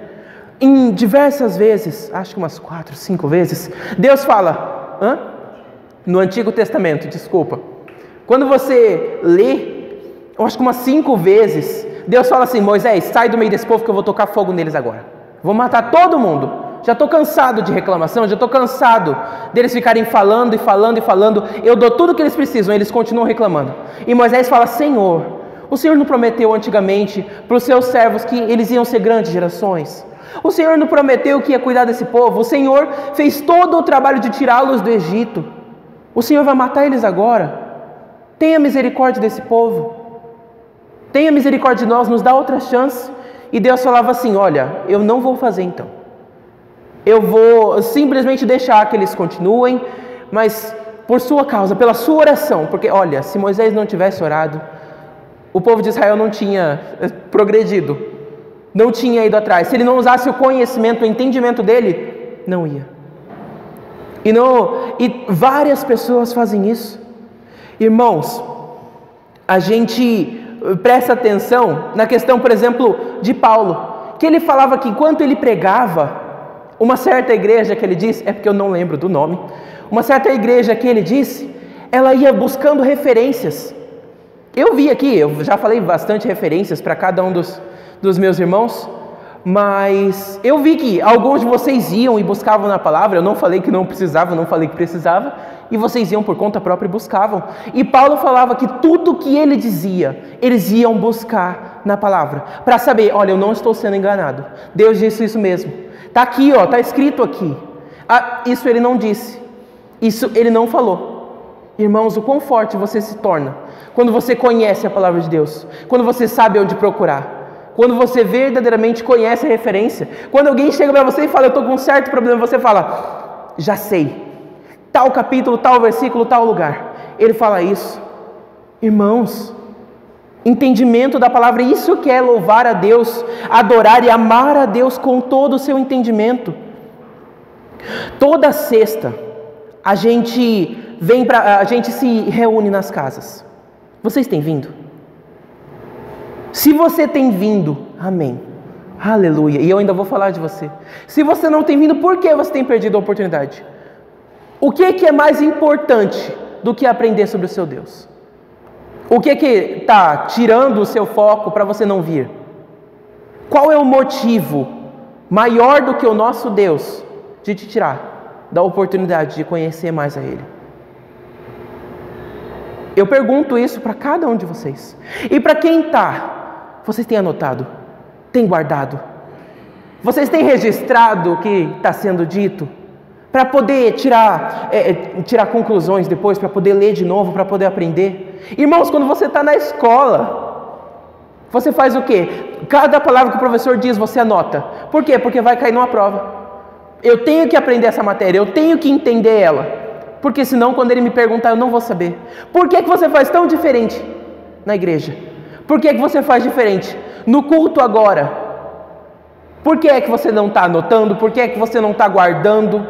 em diversas vezes, acho que umas 4, 5 vezes, Deus fala, no Antigo Testamento, desculpa. Quando você lê, eu acho que umas 5 vezes, Deus fala assim, Moisés, sai do meio desse povo que eu vou tocar fogo neles agora. Vou matar todo mundo. Já estou cansado de reclamação, já estou cansado deles ficarem falando e falando e falando. Eu dou tudo o que eles precisam, eles continuam reclamando. E Moisés fala, Senhor, o Senhor não prometeu antigamente para os seus servos que eles iam ser grandes gerações? O Senhor não prometeu que ia cuidar desse povo? O Senhor fez todo o trabalho de tirá-los do Egito. O Senhor vai matar eles agora? Tenha misericórdia desse povo. Tenha misericórdia de nós, nos dá outra chance. E Deus falava assim, olha, eu não vou fazer então. Eu vou simplesmente deixar que eles continuem, mas por sua causa, pela sua oração. Porque olha, se Moisés não tivesse orado, o povo de Israel não tinha progredido, não tinha ido atrás. Se ele não usasse o conhecimento, o entendimento dele, não ia. E várias pessoas fazem isso. Irmãos, a gente presta atenção na questão, por exemplo, de Paulo, que ele falava que enquanto ele pregava, uma certa igreja que ele disse, é porque eu não lembro do nome, uma certa igreja que ele disse, ela ia buscando referências. Eu vi aqui, eu já falei bastante referências para cada um dos meus irmãos, mas eu vi que alguns de vocês iam e buscavam na palavra. Eu não falei que não precisava, não falei que precisava, e vocês iam por conta própria e buscavam. E Paulo falava que tudo que ele dizia, eles iam buscar na palavra, para saber, olha, eu não estou sendo enganado, Deus disse isso mesmo, está aqui, está escrito aqui. Isso ele não disse, isso ele não falou. Irmãos, o quão forte você se torna quando você conhece a palavra de Deus, quando você sabe onde procurar, quando você verdadeiramente conhece a referência. Quando alguém chega para você e fala, eu estou com um certo problema, você fala, já sei, tal capítulo, tal versículo, tal lugar. Ele fala isso. Irmãos, entendimento da palavra, isso que é louvar a Deus, adorar e amar a Deus com todo o seu entendimento. Toda sexta a gente se reúne nas casas. Vocês têm vindo? Se você tem vindo, amém, aleluia, e eu ainda vou falar de você. Se você não tem vindo, por que você tem perdido a oportunidade? O que é mais importante do que aprender sobre o seu Deus? O que está tirando o seu foco para você não vir? Qual é o motivo maior do que o nosso Deus de te tirar da oportunidade de conhecer mais a Ele? Eu pergunto isso para cada um de vocês. E para quem está, vocês têm anotado? Têm guardado? Vocês têm registrado o que está sendo dito? Para poder tirar conclusões depois, para poder ler de novo, para poder aprender. Irmãos, quando você está na escola, você faz o quê? Cada palavra que o professor diz, você anota. Por quê? Porque vai cair numa prova. Eu tenho que aprender essa matéria, eu tenho que entender ela. Porque senão, quando ele me perguntar, eu não vou saber. Por que você faz tão diferente na igreja? Por que você faz diferente no culto agora? Por que é que você não está anotando? Por que é que você não está guardando?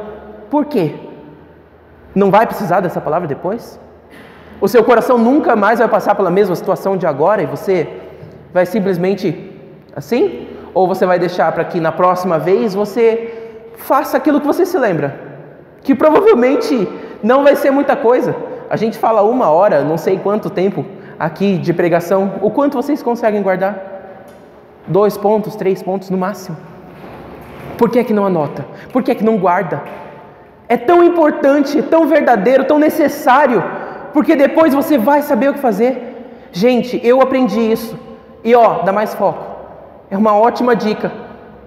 Por quê? Não vai precisar dessa palavra depois? O seu coração nunca mais vai passar pela mesma situação de agora e você vai simplesmente assim? Ou você vai deixar para que na próxima vez você faça aquilo que você se lembra? Que provavelmente não vai ser muita coisa. A gente fala 1 hora, não sei quanto tempo aqui de pregação. O quanto vocês conseguem guardar? 2 pontos, 3 pontos no máximo. Por que é que não anota? Por que é que não guarda? É tão importante, tão verdadeiro, tão necessário, porque depois você vai saber o que fazer. Gente, eu aprendi isso. E dá mais foco. É uma ótima dica.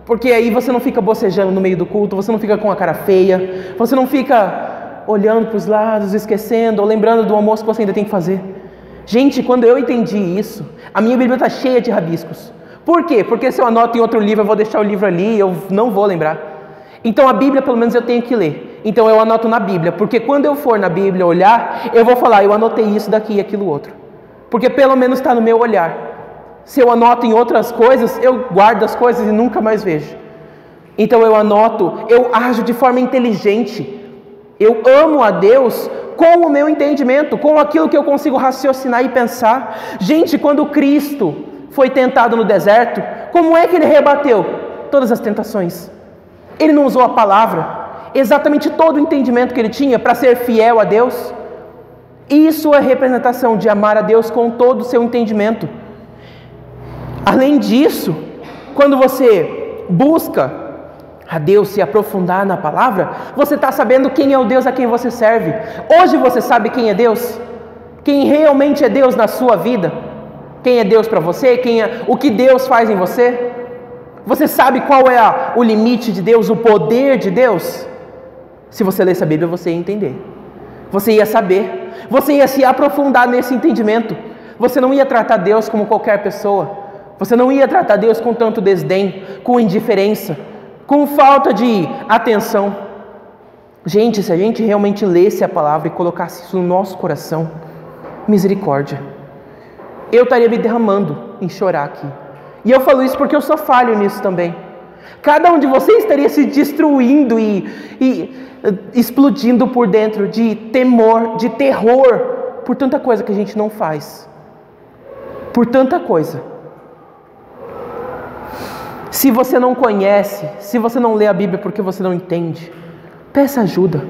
Porque aí você não fica bocejando no meio do culto, você não fica com a cara feia, você não fica olhando para os lados, esquecendo, ou lembrando do almoço que você ainda tem que fazer. Gente, quando eu entendi isso, a minha Bíblia está cheia de rabiscos. Por quê? Porque se eu anoto em outro livro, eu vou deixar o livro ali, eu não vou lembrar. Então a Bíblia, pelo menos, eu tenho que ler. Então eu anoto na Bíblia, porque quando eu for na Bíblia olhar, eu vou falar, eu anotei isso daqui e aquilo outro. Porque pelo menos está no meu olhar. Se eu anoto em outras coisas, eu guardo as coisas e nunca mais vejo. Então eu anoto, eu ajo de forma inteligente. Eu amo a Deus com o meu entendimento, com aquilo que eu consigo raciocinar e pensar. Gente, quando Cristo foi tentado no deserto, como é que ele rebateu todas as tentações? Ele não usou a palavra, exatamente todo o entendimento que ele tinha para ser fiel a Deus. Isso é representação de amar a Deus com todo o seu entendimento. Além disso, quando você busca a Deus, se aprofundar na palavra, você está sabendo quem é o Deus a quem você serve. Hoje você sabe quem é Deus? Quem realmente é Deus na sua vida? Quem é Deus para você? O que Deus faz em você? Você sabe qual é o limite de Deus, o poder de Deus? Se você lesse a Bíblia, você ia entender. Você ia saber. Você ia se aprofundar nesse entendimento. Você não ia tratar Deus como qualquer pessoa. Você não ia tratar Deus com tanto desdém, com indiferença, com falta de atenção. Gente, se a gente realmente lesse a palavra e colocasse isso no nosso coração, misericórdia, eu estaria me derramando em chorar aqui. E eu falo isso porque eu sou falho nisso também. Cada um de vocês estaria se destruindo e explodindo por dentro de temor, de terror, por tanta coisa que a gente não faz. Por tanta coisa. Se você não conhece, se você não lê a Bíblia porque você não entende, peça ajuda.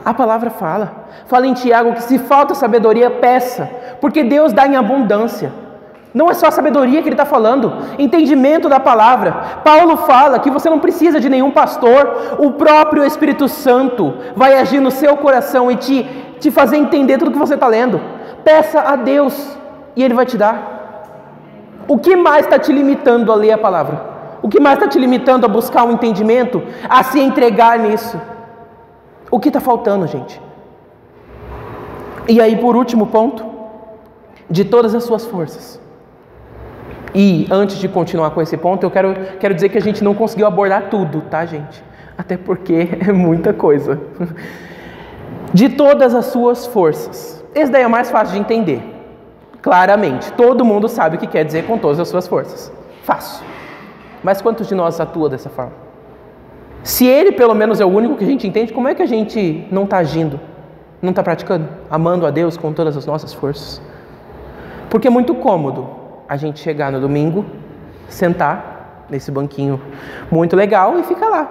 A palavra fala em Tiago que se falta sabedoria, peça, porque Deus dá em abundância. Não é só a sabedoria que ele está falando, entendimento da palavra. Paulo fala que você não precisa de nenhum pastor, o próprio Espírito Santo vai agir no seu coração e te fazer entender tudo que você está lendo. Peça a Deus e Ele vai te dar. O que mais está te limitando a ler a palavra? O que mais está te limitando a buscar um entendimento, a se entregar nisso? O que está faltando, gente? E aí, por último ponto, de todas as suas forças. E antes de continuar com esse ponto, eu quero dizer que a gente não conseguiu abordar tudo, tá, gente? Até porque é muita coisa. De todas as suas forças. Esse daí é o mais fácil de entender. Claramente, todo mundo sabe o que quer dizer com todas as suas forças. Fácil. Mas quantos de nós atua dessa forma? Se ele, pelo menos, é o único que a gente entende, como é que a gente não está agindo? Não está praticando? Amando a Deus com todas as nossas forças? Porque é muito cômodo a gente chegar no domingo, sentar nesse banquinho muito legal e ficar lá.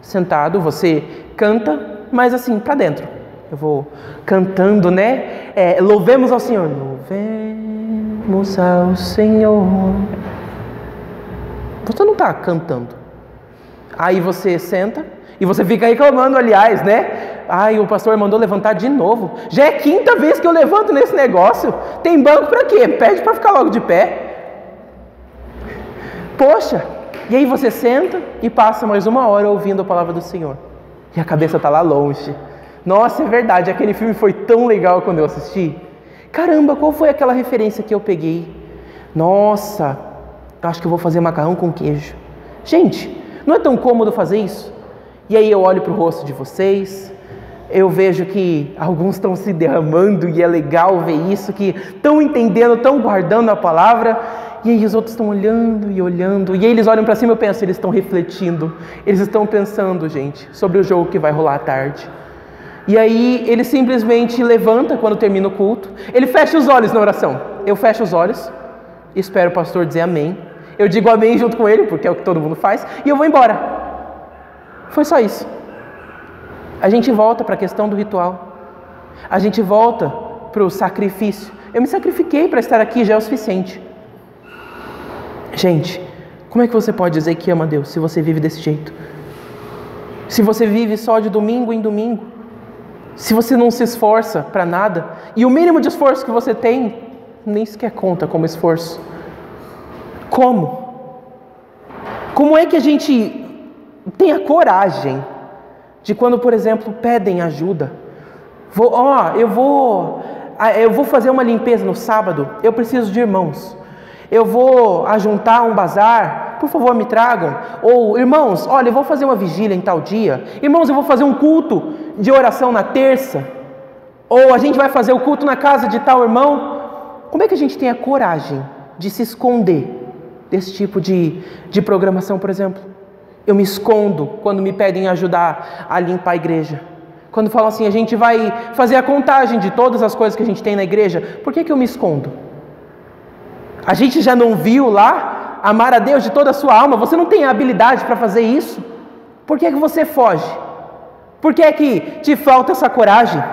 Sentado, você canta, mas assim, para dentro. Eu vou cantando, né? Louvemos ao Senhor. Louvemos ao Senhor. Você não está cantando. Aí você senta e você fica reclamando, aliás, né? Ai, o pastor mandou levantar de novo. Já é a 5ª vez que eu levanto nesse negócio. Tem banco para quê? Pede para ficar logo de pé. Poxa, e aí você senta e passa mais 1 hora ouvindo a palavra do Senhor. E a cabeça está lá longe. Nossa, é verdade, aquele filme foi tão legal quando eu assisti. Caramba, qual foi aquela referência que eu peguei? Nossa, acho que eu vou fazer macarrão com queijo. Gente, não é tão cômodo fazer isso? E aí eu olho para o rosto de vocês, eu vejo que alguns estão se derramando e é legal ver isso, que estão entendendo, estão guardando a palavra, e aí os outros estão olhando, e aí eles olham para cima e eu penso, eles estão refletindo, eles estão pensando, gente, sobre o jogo que vai rolar à tarde. E aí ele simplesmente levanta quando termina o culto, ele fecha os olhos na oração, eu fecho os olhos, espero o pastor dizer amém, eu digo amém junto com ele, porque é o que todo mundo faz, e eu vou embora. Foi só isso. A gente volta para a questão do ritual. A gente volta para o sacrifício. Eu me sacrifiquei para estar aqui, já é o suficiente. Gente, como é que você pode dizer que ama a Deus se você vive desse jeito? Se você vive só de domingo em domingo? Se você não se esforça para nada? E o mínimo de esforço que você tem, nem sequer conta como esforço. Como? Como é que a gente tem a coragem de quando, por exemplo, pedem ajuda? Eu vou fazer uma limpeza no sábado, eu preciso de irmãos. Eu vou ajuntar um bazar, por favor me tragam. Ou, irmãos, olha, eu vou fazer uma vigília em tal dia. Irmãos, eu vou fazer um culto de oração na terça. Ou a gente vai fazer o culto na casa de tal irmão. Como é que a gente tem a coragem de se esconder desse tipo de programação, por exemplo? Eu me escondo quando me pedem ajudar a limpar a igreja. Quando falam assim, a gente vai fazer a contagem de todas as coisas que a gente tem na igreja. Por que eu me escondo? A gente já não viu lá amar a Deus de toda a sua alma? Você não tem a habilidade para fazer isso? Por que você foge? Por que te falta essa coragem?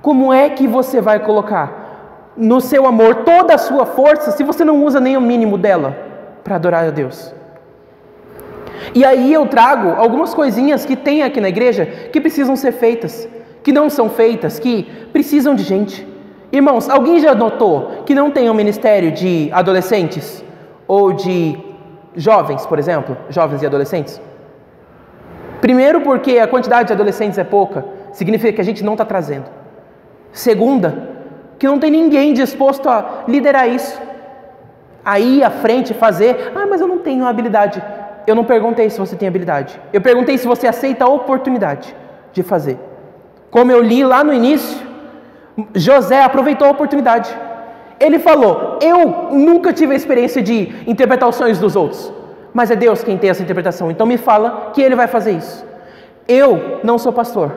Como é que você vai colocar no seu amor toda a sua força se você não usa nem o mínimo dela para adorar a Deus? E aí eu trago algumas coisinhas que tem aqui na igreja que precisam ser feitas, que não são feitas, que precisam de gente. Irmãos, alguém já notou que não tem um ministério de adolescentes? Ou de jovens, por exemplo, jovens e adolescentes? Primeiro porque a quantidade de adolescentes é pouca, significa que a gente não está trazendo. Segunda, que não tem ninguém disposto a liderar isso. Aí à frente fazer, mas eu não tenho habilidade. Eu não perguntei se você tem habilidade. Eu perguntei se você aceita a oportunidade de fazer. Como eu li lá no início, José aproveitou a oportunidade. Ele falou, eu nunca tive a experiência de interpretar os sonhos dos outros. Mas é Deus quem tem essa interpretação. Então me fala que Ele vai fazer isso. Eu não sou pastor,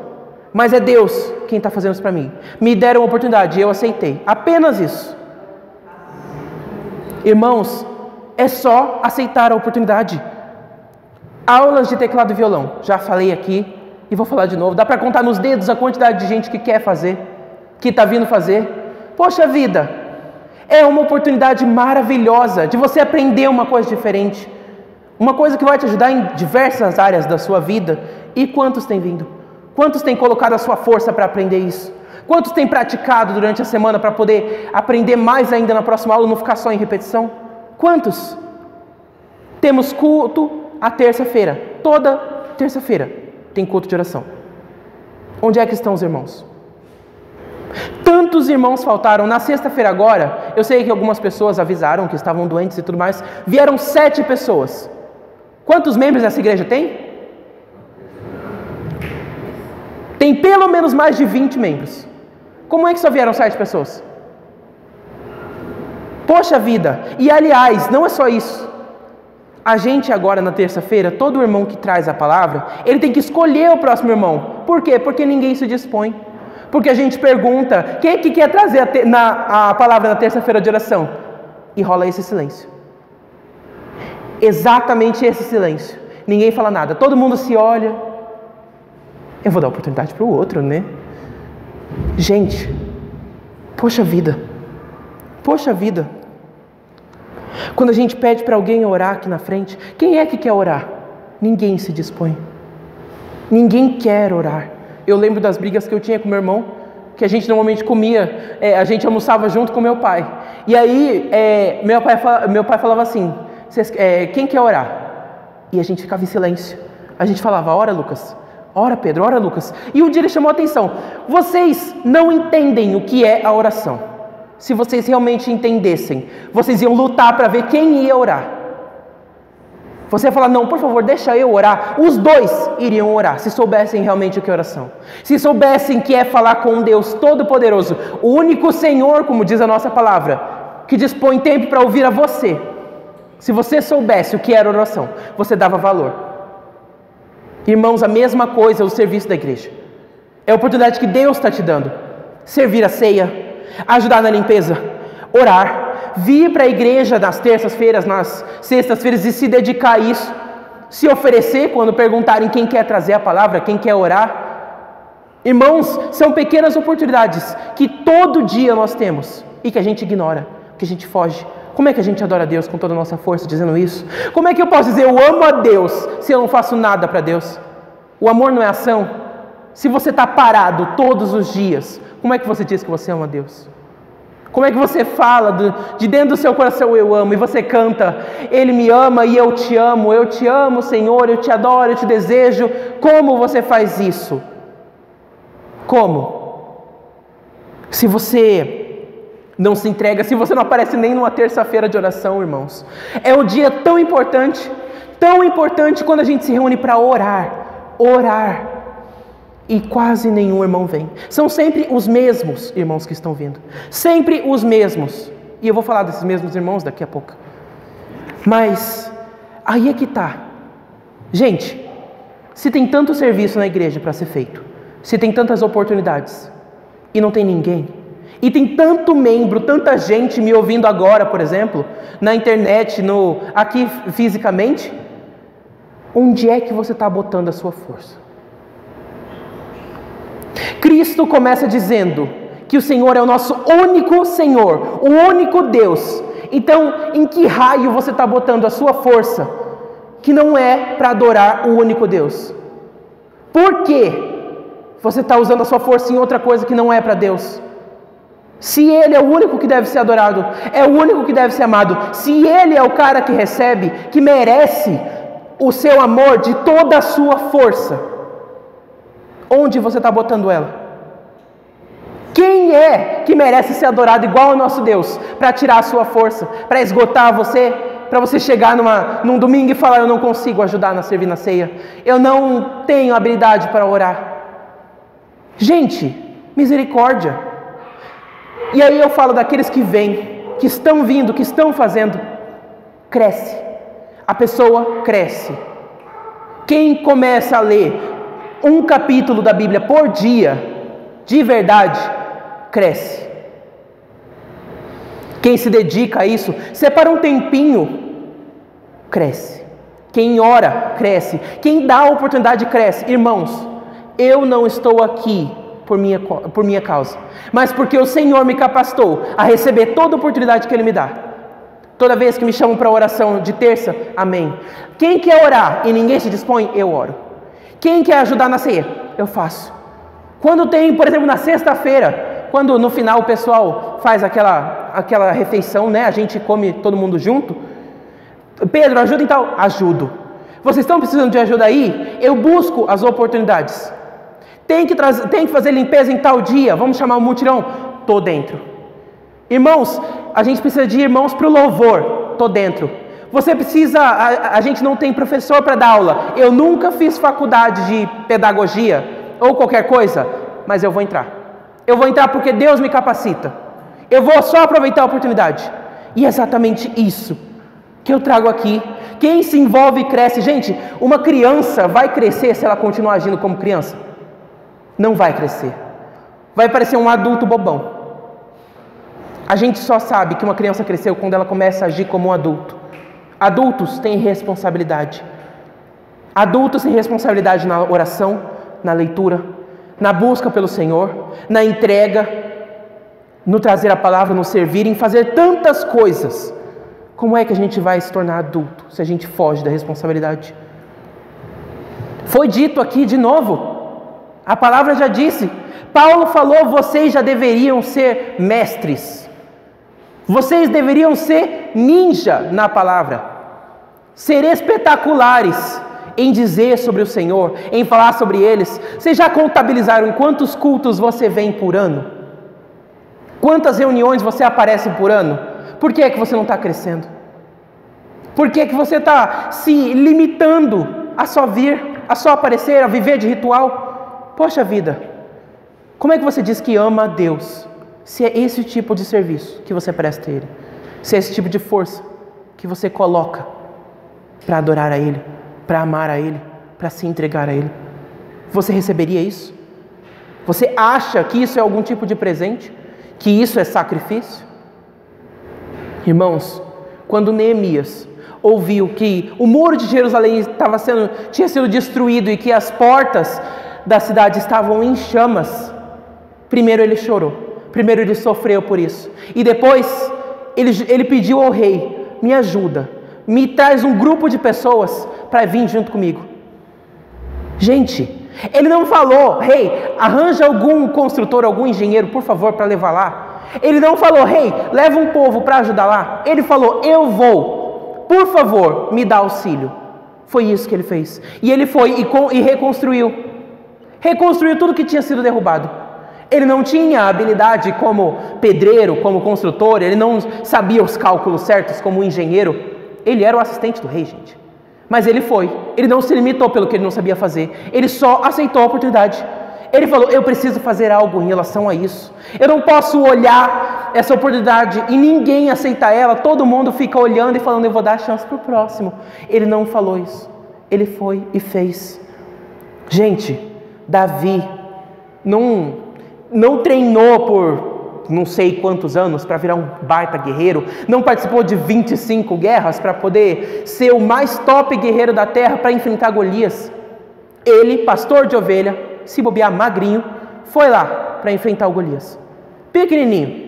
mas é Deus quem está fazendo isso para mim. Me deram a oportunidade e eu aceitei. Apenas isso. Irmãos, é só aceitar a oportunidade. Aulas de teclado e violão, já falei aqui e vou falar de novo. Dá para contar nos dedos a quantidade de gente que quer fazer, que está vindo fazer. Poxa vida, É uma oportunidade maravilhosa de você aprender uma coisa diferente. Uma coisa que vai te ajudar em diversas áreas da sua vida. E quantos têm vindo? Quantos têm colocado a sua força para aprender isso? Quantos têm praticado durante a semana para poder aprender mais ainda na próxima aula, não ficar só em repetição? Quantos? Temos culto à terça-feira. Toda terça-feira tem culto de oração. Onde é que estão os irmãos? Tantos irmãos faltaram. Na sexta-feira agora, eu sei que algumas pessoas avisaram que estavam doentes e tudo mais. Vieram 7 pessoas. Quantos membros essa igreja tem? Tem pelo menos mais de 20 membros. Como é que só vieram 7 pessoas? Poxa vida! E aliás, não é só isso. A gente agora na terça-feira, todo irmão que traz a palavra, ele tem que escolher o próximo irmão. Por quê? Porque ninguém se dispõe. Porque a gente pergunta, quem é que quer trazer a palavra na terça-feira de oração? E rola esse silêncio. Exatamente esse silêncio. Ninguém fala nada. Todo mundo se olha. Eu vou dar oportunidade para o outro, né? Gente, poxa vida. Poxa vida. Quando a gente pede para alguém orar aqui na frente, quem é que quer orar? Ninguém se dispõe. Ninguém quer orar. Eu lembro das brigas que eu tinha com meu irmão, que a gente normalmente comia, a gente almoçava junto com meu pai. E aí, meu pai falava assim, quem quer orar? E a gente ficava em silêncio. A gente falava, ora Lucas, ora Pedro, ora Lucas. E um dia ele chamou a atenção, vocês não entendem o que é a oração. Se vocês realmente entendessem, vocês iam lutar para ver quem ia orar. Você ia falar, não, por favor, deixa eu orar. Os dois iriam orar, se soubessem realmente o que é oração. Se soubessem que é falar com um Deus Todo-Poderoso, o único Senhor, como diz a nossa palavra, que dispõe tempo para ouvir a você. Se você soubesse o que era oração, você dava valor. Irmãos, a mesma coisa é o serviço da igreja. É a oportunidade que Deus está te dando. Servir a ceia, ajudar na limpeza, orar, vir para a igreja nas terças-feiras, nas sextas-feiras e se dedicar a isso, se oferecer quando perguntarem quem quer trazer a palavra, quem quer orar. Irmãos, são pequenas oportunidades que todo dia nós temos e que a gente ignora, que a gente foge. Como é que a gente adora a Deus com toda a nossa força dizendo isso? Como é que eu posso dizer eu amo a Deus se eu não faço nada para Deus? O amor não é ação? Se você está parado todos os dias, como é que você diz que você ama a Deus? Como é que você fala de dentro do seu coração eu amo, e você canta, Ele me ama e eu te amo Senhor, eu te adoro, eu te desejo. Como você faz isso? Como? Se você não se entrega, se você não aparece nem numa terça-feira de oração, irmãos, é um dia tão importante quando a gente se reúne para orar. E quase nenhum irmão vem. São sempre os mesmos irmãos que estão vindo. Sempre os mesmos. E eu vou falar desses mesmos irmãos daqui a pouco. Mas, aí é que está. Gente, se tem tanto serviço na igreja para ser feito, se tem tantas oportunidades, e não tem ninguém, e tem tanto membro, tanta gente me ouvindo agora, por exemplo, na internet, aqui fisicamente, onde é que você está botando a sua força? Cristo começa dizendo que o Senhor é o nosso único Senhor, o único Deus. Então, em que raio você está botando a sua força, que não é para adorar o único Deus? Por que você está usando a sua força em outra coisa que não é para Deus? Se Ele é o único que deve ser adorado, é o único que deve ser amado, se Ele é o cara que recebe, que merece o seu amor de toda a sua força, onde você está botando ela? Quem é que merece ser adorado igual ao nosso Deus? Para tirar a sua força, para esgotar você, para você chegar num domingo e falar, eu não consigo ajudar a servir na ceia, eu não tenho habilidade para orar. Gente, misericórdia. E aí eu falo daqueles que vêm, que estão vindo, que estão fazendo. Cresce. A pessoa cresce. Quem começa a ler um capítulo da Bíblia por dia, de verdade, cresce. Quem se dedica a isso, separa um tempinho, cresce. Quem ora, cresce. Quem dá a oportunidade, cresce. Irmãos, eu não estou aqui por minha causa, mas porque o Senhor me capacitou a receber toda a oportunidade que Ele me dá. Toda vez que me chamam para oração de terça, amém. Quem quer orar e ninguém se dispõe, eu oro. Quem quer ajudar na ceia, eu faço. Quando tem, por exemplo, na sexta-feira, quando no final o pessoal faz aquela refeição, né? A gente come todo mundo junto. Pedro, ajuda e tal? Ajudo. Vocês estão precisando de ajuda aí? Eu busco as oportunidades. Tem que fazer limpeza em tal dia, vamos chamar o mutirão? Estou dentro. Irmãos, a gente precisa de irmãos para o louvor, estou dentro. Você precisa, a gente não tem professor para dar aula. Eu nunca fiz faculdade de pedagogia ou qualquer coisa, mas eu vou entrar. Eu vou entrar porque Deus me capacita. Eu vou só aproveitar a oportunidade. E é exatamente isso que eu trago aqui. Quem se envolve cresce. Gente, uma criança vai crescer se ela continuar agindo como criança? Não vai crescer. Vai parecer um adulto bobão. A gente só sabe que uma criança cresceu quando ela começa a agir como um adulto. Adultos têm responsabilidade. Adultos têm responsabilidade na oração, na leitura, na busca pelo Senhor, na entrega, no trazer a palavra, no servir, em fazer tantas coisas. Como é que a gente vai se tornar adulto se a gente foge da responsabilidade? Foi dito aqui de novo. A palavra já disse. Paulo falou, vocês já deveriam ser mestres. Vocês deveriam ser ninja na palavra. Ser espetaculares em dizer sobre o Senhor, em falar sobre eles. Vocês já contabilizaram quantos cultos você vem por ano? Quantas reuniões você aparece por ano? Por que é que você não está crescendo? Por que é que você está se limitando a só vir, a só aparecer, a viver de ritual? Poxa vida, como é que você diz que ama a Deus, se é esse tipo de serviço que você presta a Ele? Se é esse tipo de força que você coloca para adorar a Ele, para amar a Ele, para se entregar a Ele? Você receberia isso? Você acha que isso é algum tipo de presente? Que isso é sacrifício? Irmãos, quando Neemias ouviu que o muro de Jerusalém tinha sido destruído e que as portas da cidade estavam em chamas, primeiro ele chorou, primeiro ele sofreu por isso, e depois ele pediu ao rei, me ajuda, me traz um grupo de pessoas para vir junto comigo. Gente, ele não falou, rei, arranja algum construtor, algum engenheiro, por favor, para levar lá. Ele não falou, rei, leva um povo para ajudar lá. Ele falou, eu vou, por favor, me dá auxílio. Foi isso que ele fez. E ele foi e reconstruiu. Reconstruiu tudo que tinha sido derrubado. Ele não tinha habilidade como pedreiro, como construtor, ele não sabia os cálculos certos como engenheiro. Ele era o assistente do rei, gente. Mas ele foi. Ele não se limitou pelo que ele não sabia fazer. Ele só aceitou a oportunidade. Ele falou, eu preciso fazer algo em relação a isso. Eu não posso olhar essa oportunidade e ninguém aceitar ela. Todo mundo fica olhando e falando, eu vou dar a chance para o próximo. Ele não falou isso. Ele foi e fez. Gente, Davi não treinou por não sei quantos anos para virar um baita guerreiro. Não participou de 25 guerras para poder ser o mais top guerreiro da terra para enfrentar Golias. Ele, pastor de ovelha, se bobear magrinho, foi lá para enfrentar o Golias. Pequenininho.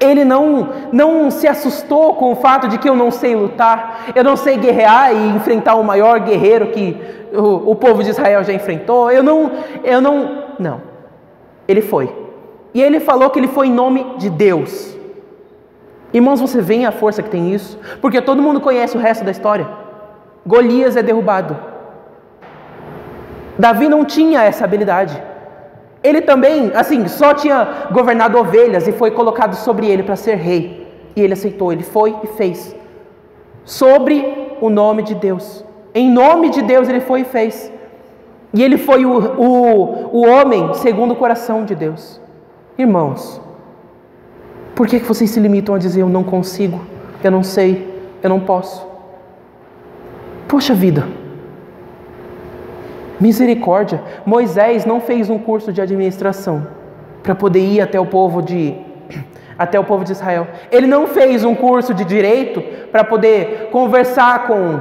Ele não se assustou com o fato de que eu não sei lutar, eu não sei guerrear e enfrentar o maior guerreiro que o povo de Israel já enfrentou. Não. Ele foi. E ele falou que ele foi em nome de Deus. Irmãos, você vê a força que tem isso? Porque todo mundo conhece o resto da história. Golias é derrubado. Davi não tinha essa habilidade. Ele também, só tinha governado ovelhas e foi colocado sobre ele para ser rei. E ele aceitou, ele foi e fez. Sobre o nome de Deus. Em nome de Deus ele foi e fez. E ele foi o homem segundo o coração de Deus. Irmãos, por que vocês se limitam a dizer eu não consigo, eu não sei, eu não posso? Poxa vida! Misericórdia! Moisés não fez um curso de administração para poder ir até o povo de Israel. Ele não fez um curso de direito para poder conversar com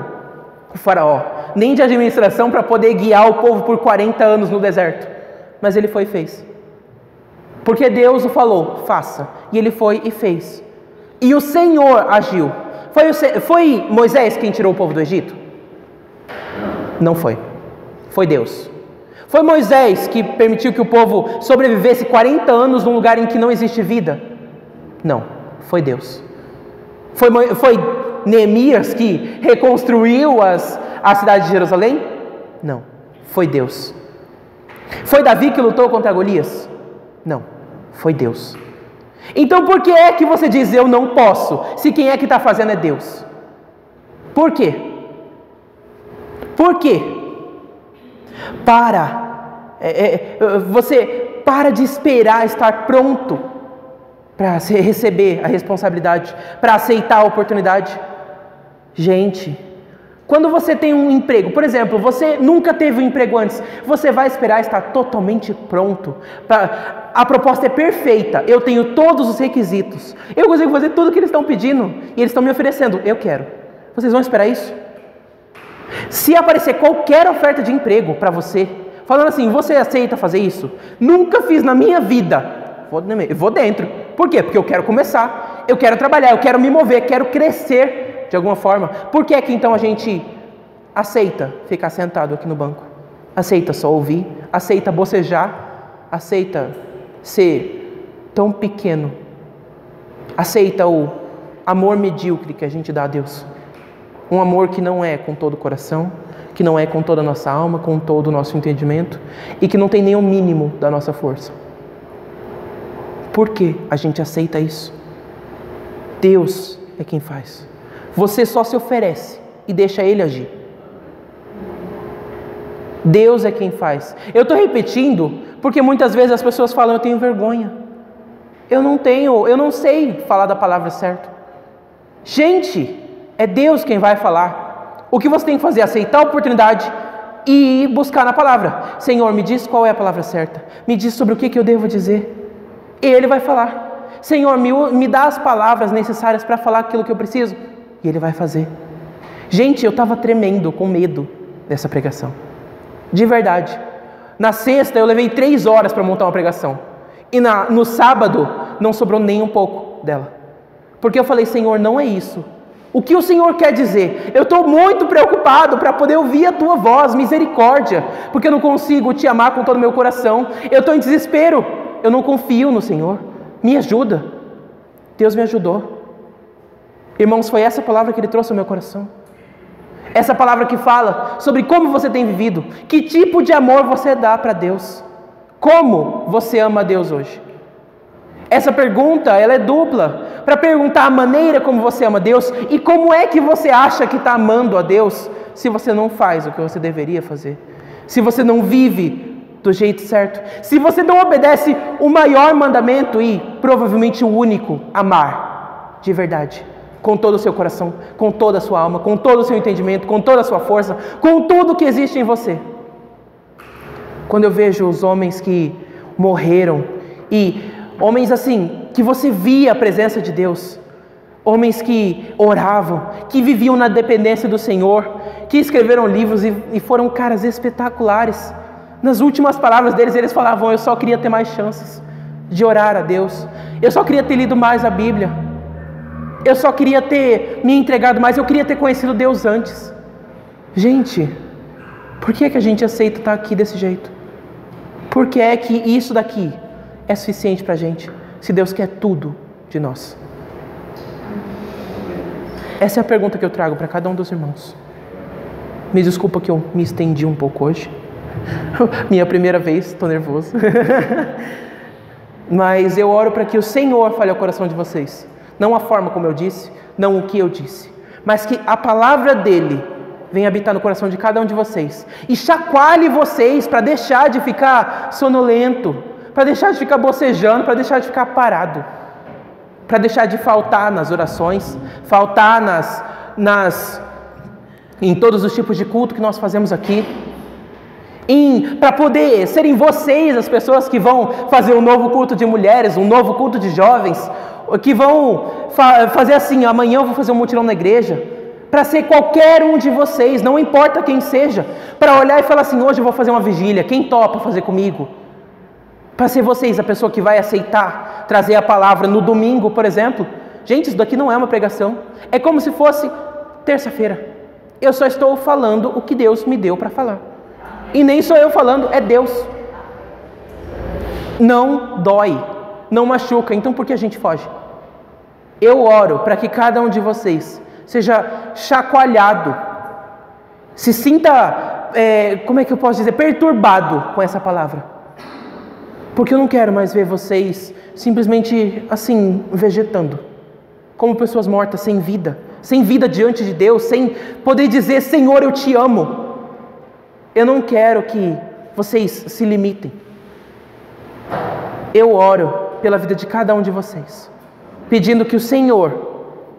o faraó, nem de administração para poder guiar o povo por 40 anos no deserto. mas ele foi e fez. Porque Deus o falou, faça. E ele foi e fez. E o Senhor agiu. Foi Moisés quem tirou o povo do Egito? Não foi. Foi Deus. Foi Moisés que permitiu que o povo sobrevivesse 40 anos num lugar em que não existe vida? Não. Foi Deus. Foi Neemias que reconstruiu a cidade de Jerusalém? Não. Foi Deus. Foi Davi que lutou contra Golias? Não. Foi Deus. Então por que é que você diz eu não posso, se quem é que está fazendo é Deus? Por quê? Por quê? Você para de esperar estar pronto para receber a responsabilidade, para aceitar a oportunidade. Gente, quando você tem um emprego, por exemplo, você nunca teve um emprego antes, você vai esperar estar totalmente pronto. A proposta é perfeita, eu tenho todos os requisitos, eu consigo fazer tudo o que eles estão pedindo e eles estão me oferecendo, eu quero. Vocês vão esperar isso? Se aparecer qualquer oferta de emprego para você, falando assim, você aceita fazer isso? Nunca fiz na minha vida. Eu vou dentro. Por quê? Porque eu quero começar, eu quero trabalhar, eu quero me mover, quero crescer de alguma forma. Por que é que então a gente aceita ficar sentado aqui no banco? Aceita só ouvir, aceita bocejar, aceita ser tão pequeno, aceita o amor medíocre que a gente dá a Deus. Um amor que não é com todo o coração, que não é com toda a nossa alma, com todo o nosso entendimento e que não tem nem o mínimo da nossa força. Por que a gente aceita isso? Deus é quem faz. Você só se oferece e deixa Ele agir. Deus é quem faz. Eu estou repetindo porque muitas vezes as pessoas falam, eu tenho vergonha. Eu não sei falar da palavra certa. Gente, é Deus quem vai falar. O que você tem que fazer é aceitar a oportunidade e ir buscar na palavra. Senhor, me diz qual é a palavra certa. Me diz sobre o que eu devo dizer. E Ele vai falar. Senhor, me dá as palavras necessárias para falar aquilo que eu preciso. E Ele vai fazer. Gente, eu estava tremendo com medo dessa pregação. De verdade. Na sexta eu levei 3 horas para montar uma pregação. E no sábado não sobrou nem um pouco dela. Porque eu falei, Senhor, não é isso. O que o Senhor quer dizer? Eu estou muito preocupado para poder ouvir a Tua voz, misericórdia. Porque eu não consigo Te amar com todo o meu coração. Eu estou em desespero. Eu não confio no Senhor. Me ajuda. Deus me ajudou. Irmãos, foi essa palavra que Ele trouxe ao meu coração. Essa palavra que fala sobre como você tem vivido. Que tipo de amor você dá para Deus. Como você ama a Deus hoje? Essa pergunta, ela é dupla. Para perguntar a maneira como você ama a Deus. E como é que você acha que está amando a Deus. Se você não faz o que você deveria fazer. Se você não vive do jeito certo. Se você não obedece o maior mandamento e provavelmente o único, amar de verdade, com todo o seu coração, com toda a sua alma, com todo o seu entendimento, com toda a sua força, com tudo que existe em você. Quando eu vejo os homens que morreram e homens assim, que você via a presença de Deus, homens que oravam, que viviam na dependência do Senhor, que escreveram livros e foram caras espetaculares. Nas últimas palavras deles, eles falavam, eu só queria ter mais chances de orar a Deus. Eu só queria ter lido mais a Bíblia. Eu só queria ter me entregado mais. Eu queria ter conhecido Deus antes. Gente, por que é que a gente aceita estar aqui desse jeito? Por que é que isso daqui é suficiente para a gente, se Deus quer tudo de nós? Essa é a pergunta que eu trago para cada um dos irmãos. Me desculpa que eu me estendi um pouco hoje. Minha primeira vez, estou nervoso. Mas eu oro para que o Senhor fale ao coração de vocês. Não a forma como eu disse, não o que eu disse, mas que a palavra dEle venha habitar no coração de cada um de vocês. E chacoalhe vocês para deixar de ficar sonolento, para deixar de ficar bocejando, para deixar de ficar parado, para deixar de faltar nas orações, faltar em todos os tipos de culto que nós fazemos aqui. Para poder serem vocês as pessoas que vão fazer um novo culto de mulheres, um novo culto de jovens, que vão fazer assim, amanhã eu vou fazer um mutirão na igreja, para ser qualquer um de vocês, não importa quem seja, para olhar e falar assim, hoje eu vou fazer uma vigília, quem topa fazer comigo? para ser vocês a pessoa que vai aceitar trazer a palavra no domingo, por exemplo. Gente, isso daqui não é uma pregação. É como se fosse terça-feira. Eu só estou falando o que Deus me deu para falar. E nem sou eu falando, é Deus. Não dói, não machuca, então por que a gente foge? Eu oro para que cada um de vocês seja chacoalhado, se sinta, como é que eu posso dizer, perturbado com essa palavra. Porque eu não quero mais ver vocês simplesmente assim, vegetando, como pessoas mortas, sem vida diante de Deus, sem poder dizer, Senhor, eu te amo. Eu não quero que vocês se limitem. Eu oro pela vida de cada um de vocês, pedindo que o Senhor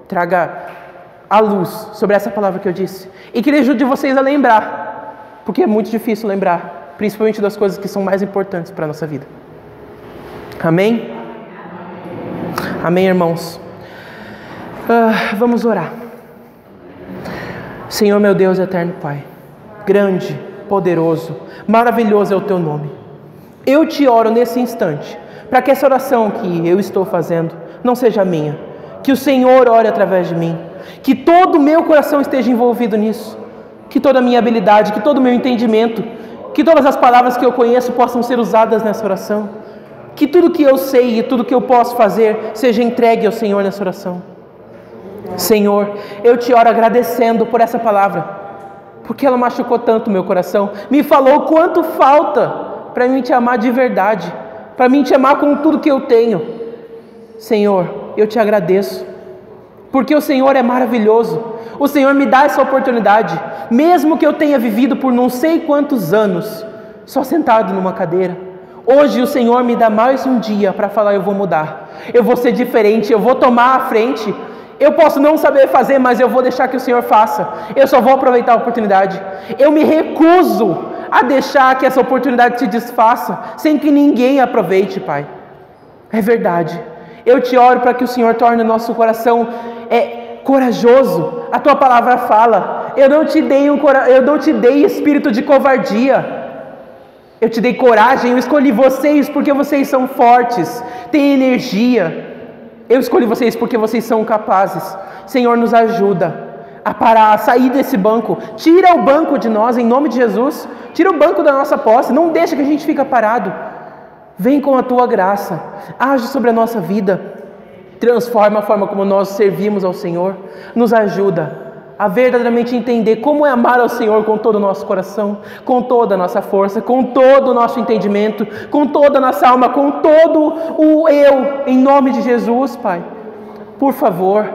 traga a luz sobre essa palavra que eu disse, e que Ele ajude vocês a lembrar, porque é muito difícil lembrar, principalmente das coisas que são mais importantes para a nossa vida. Amém? Amém, irmãos? Vamos orar. Senhor, meu Deus, eterno Pai, grande, poderoso, maravilhoso é o Teu nome. Eu te oro nesse instante, para que essa oração que eu estou fazendo não seja minha, que o Senhor ore através de mim, que todo o meu coração esteja envolvido nisso, que toda a minha habilidade, que todo o meu entendimento, que todas as palavras que eu conheço possam ser usadas nessa oração, que tudo que eu sei e tudo que eu posso fazer seja entregue ao Senhor nessa oração. Senhor, eu te oro agradecendo por essa palavra, porque ela machucou tanto meu coração, me falou quanto falta para mim te amar de verdade, para mim te amar com tudo que eu tenho. Senhor, eu te agradeço, porque o Senhor é maravilhoso, o Senhor me dá essa oportunidade, mesmo que eu tenha vivido por não sei quantos anos, só sentado numa cadeira. Hoje o Senhor me dá mais um dia para falar, eu vou mudar, eu vou ser diferente, eu vou tomar a frente. Eu posso não saber fazer, mas eu vou deixar que o Senhor faça. Eu só vou aproveitar a oportunidade. Eu me recuso a deixar que essa oportunidade se desfaça, sem que ninguém aproveite, Pai. É verdade. Eu te oro para que o Senhor torne o nosso coração corajoso. A Tua palavra fala, eu não te dei espírito de covardia. Eu te dei coragem, eu escolhi vocês porque vocês são fortes, têm energia. Eu escolhi vocês porque vocês são capazes. Senhor, nos ajuda a parar, a sair desse banco. Tira o banco de nós, em nome de Jesus. Tira o banco da nossa posse. Não deixa que a gente fique parado. Vem com a Tua graça. Age sobre a nossa vida. Transforma a forma como nós servimos ao Senhor. Nos ajuda a verdadeiramente entender como é amar ao Senhor com todo o nosso coração, com toda a nossa força, com todo o nosso entendimento, com toda a nossa alma, com todo o eu, em nome de Jesus, Pai. Por favor,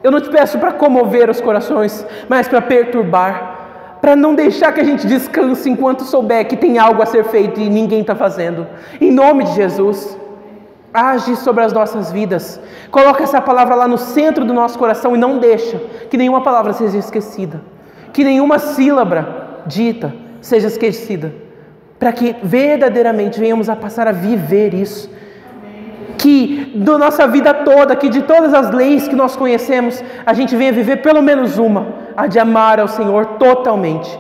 eu não te peço para comover os corações, mas para perturbar, para não deixar que a gente descanse enquanto souber que tem algo a ser feito e ninguém está fazendo. Em nome de Jesus, age sobre as nossas vidas, coloca essa palavra lá no centro do nosso coração e não deixa que nenhuma palavra seja esquecida, que nenhuma sílaba dita seja esquecida, para que verdadeiramente venhamos a passar a viver isso, que da nossa vida toda, que de todas as leis que nós conhecemos, a gente venha viver pelo menos uma, a de amar ao Senhor totalmente,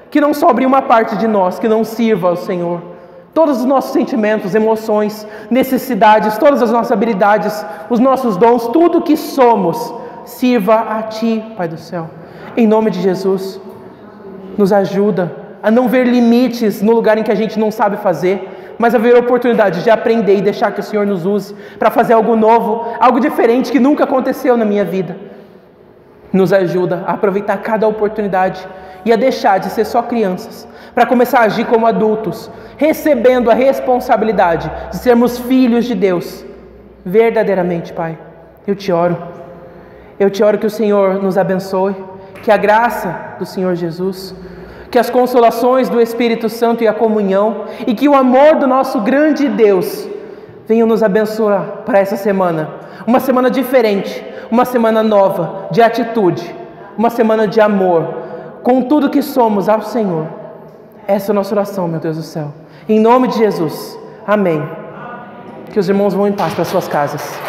que não sobre uma parte de nós que não sirva ao Senhor. Todos os nossos sentimentos, emoções, necessidades, todas as nossas habilidades, os nossos dons, tudo que somos, sirva a Ti, Pai do céu. Em nome de Jesus, nos ajuda a não ver limites no lugar em que a gente não sabe fazer, mas a ver a oportunidade de aprender e deixar que o Senhor nos use para fazer algo novo, algo diferente que nunca aconteceu na minha vida. Nos ajuda a aproveitar cada oportunidade e a deixar de ser só crianças, para começar a agir como adultos, recebendo a responsabilidade de sermos filhos de Deus, verdadeiramente, Pai. Eu te oro que o Senhor nos abençoe, que a graça do Senhor Jesus, que as consolações do Espírito Santo e a comunhão, e que o amor do nosso grande Deus venham nos abençoar para essa semana, uma semana diferente, uma semana nova de atitude, uma semana de amor, com tudo que somos ao Senhor. Essa é a nossa oração, meu Deus do céu. Em nome de Jesus. Amém. Que os irmãos vão em paz para suas casas.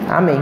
Amém.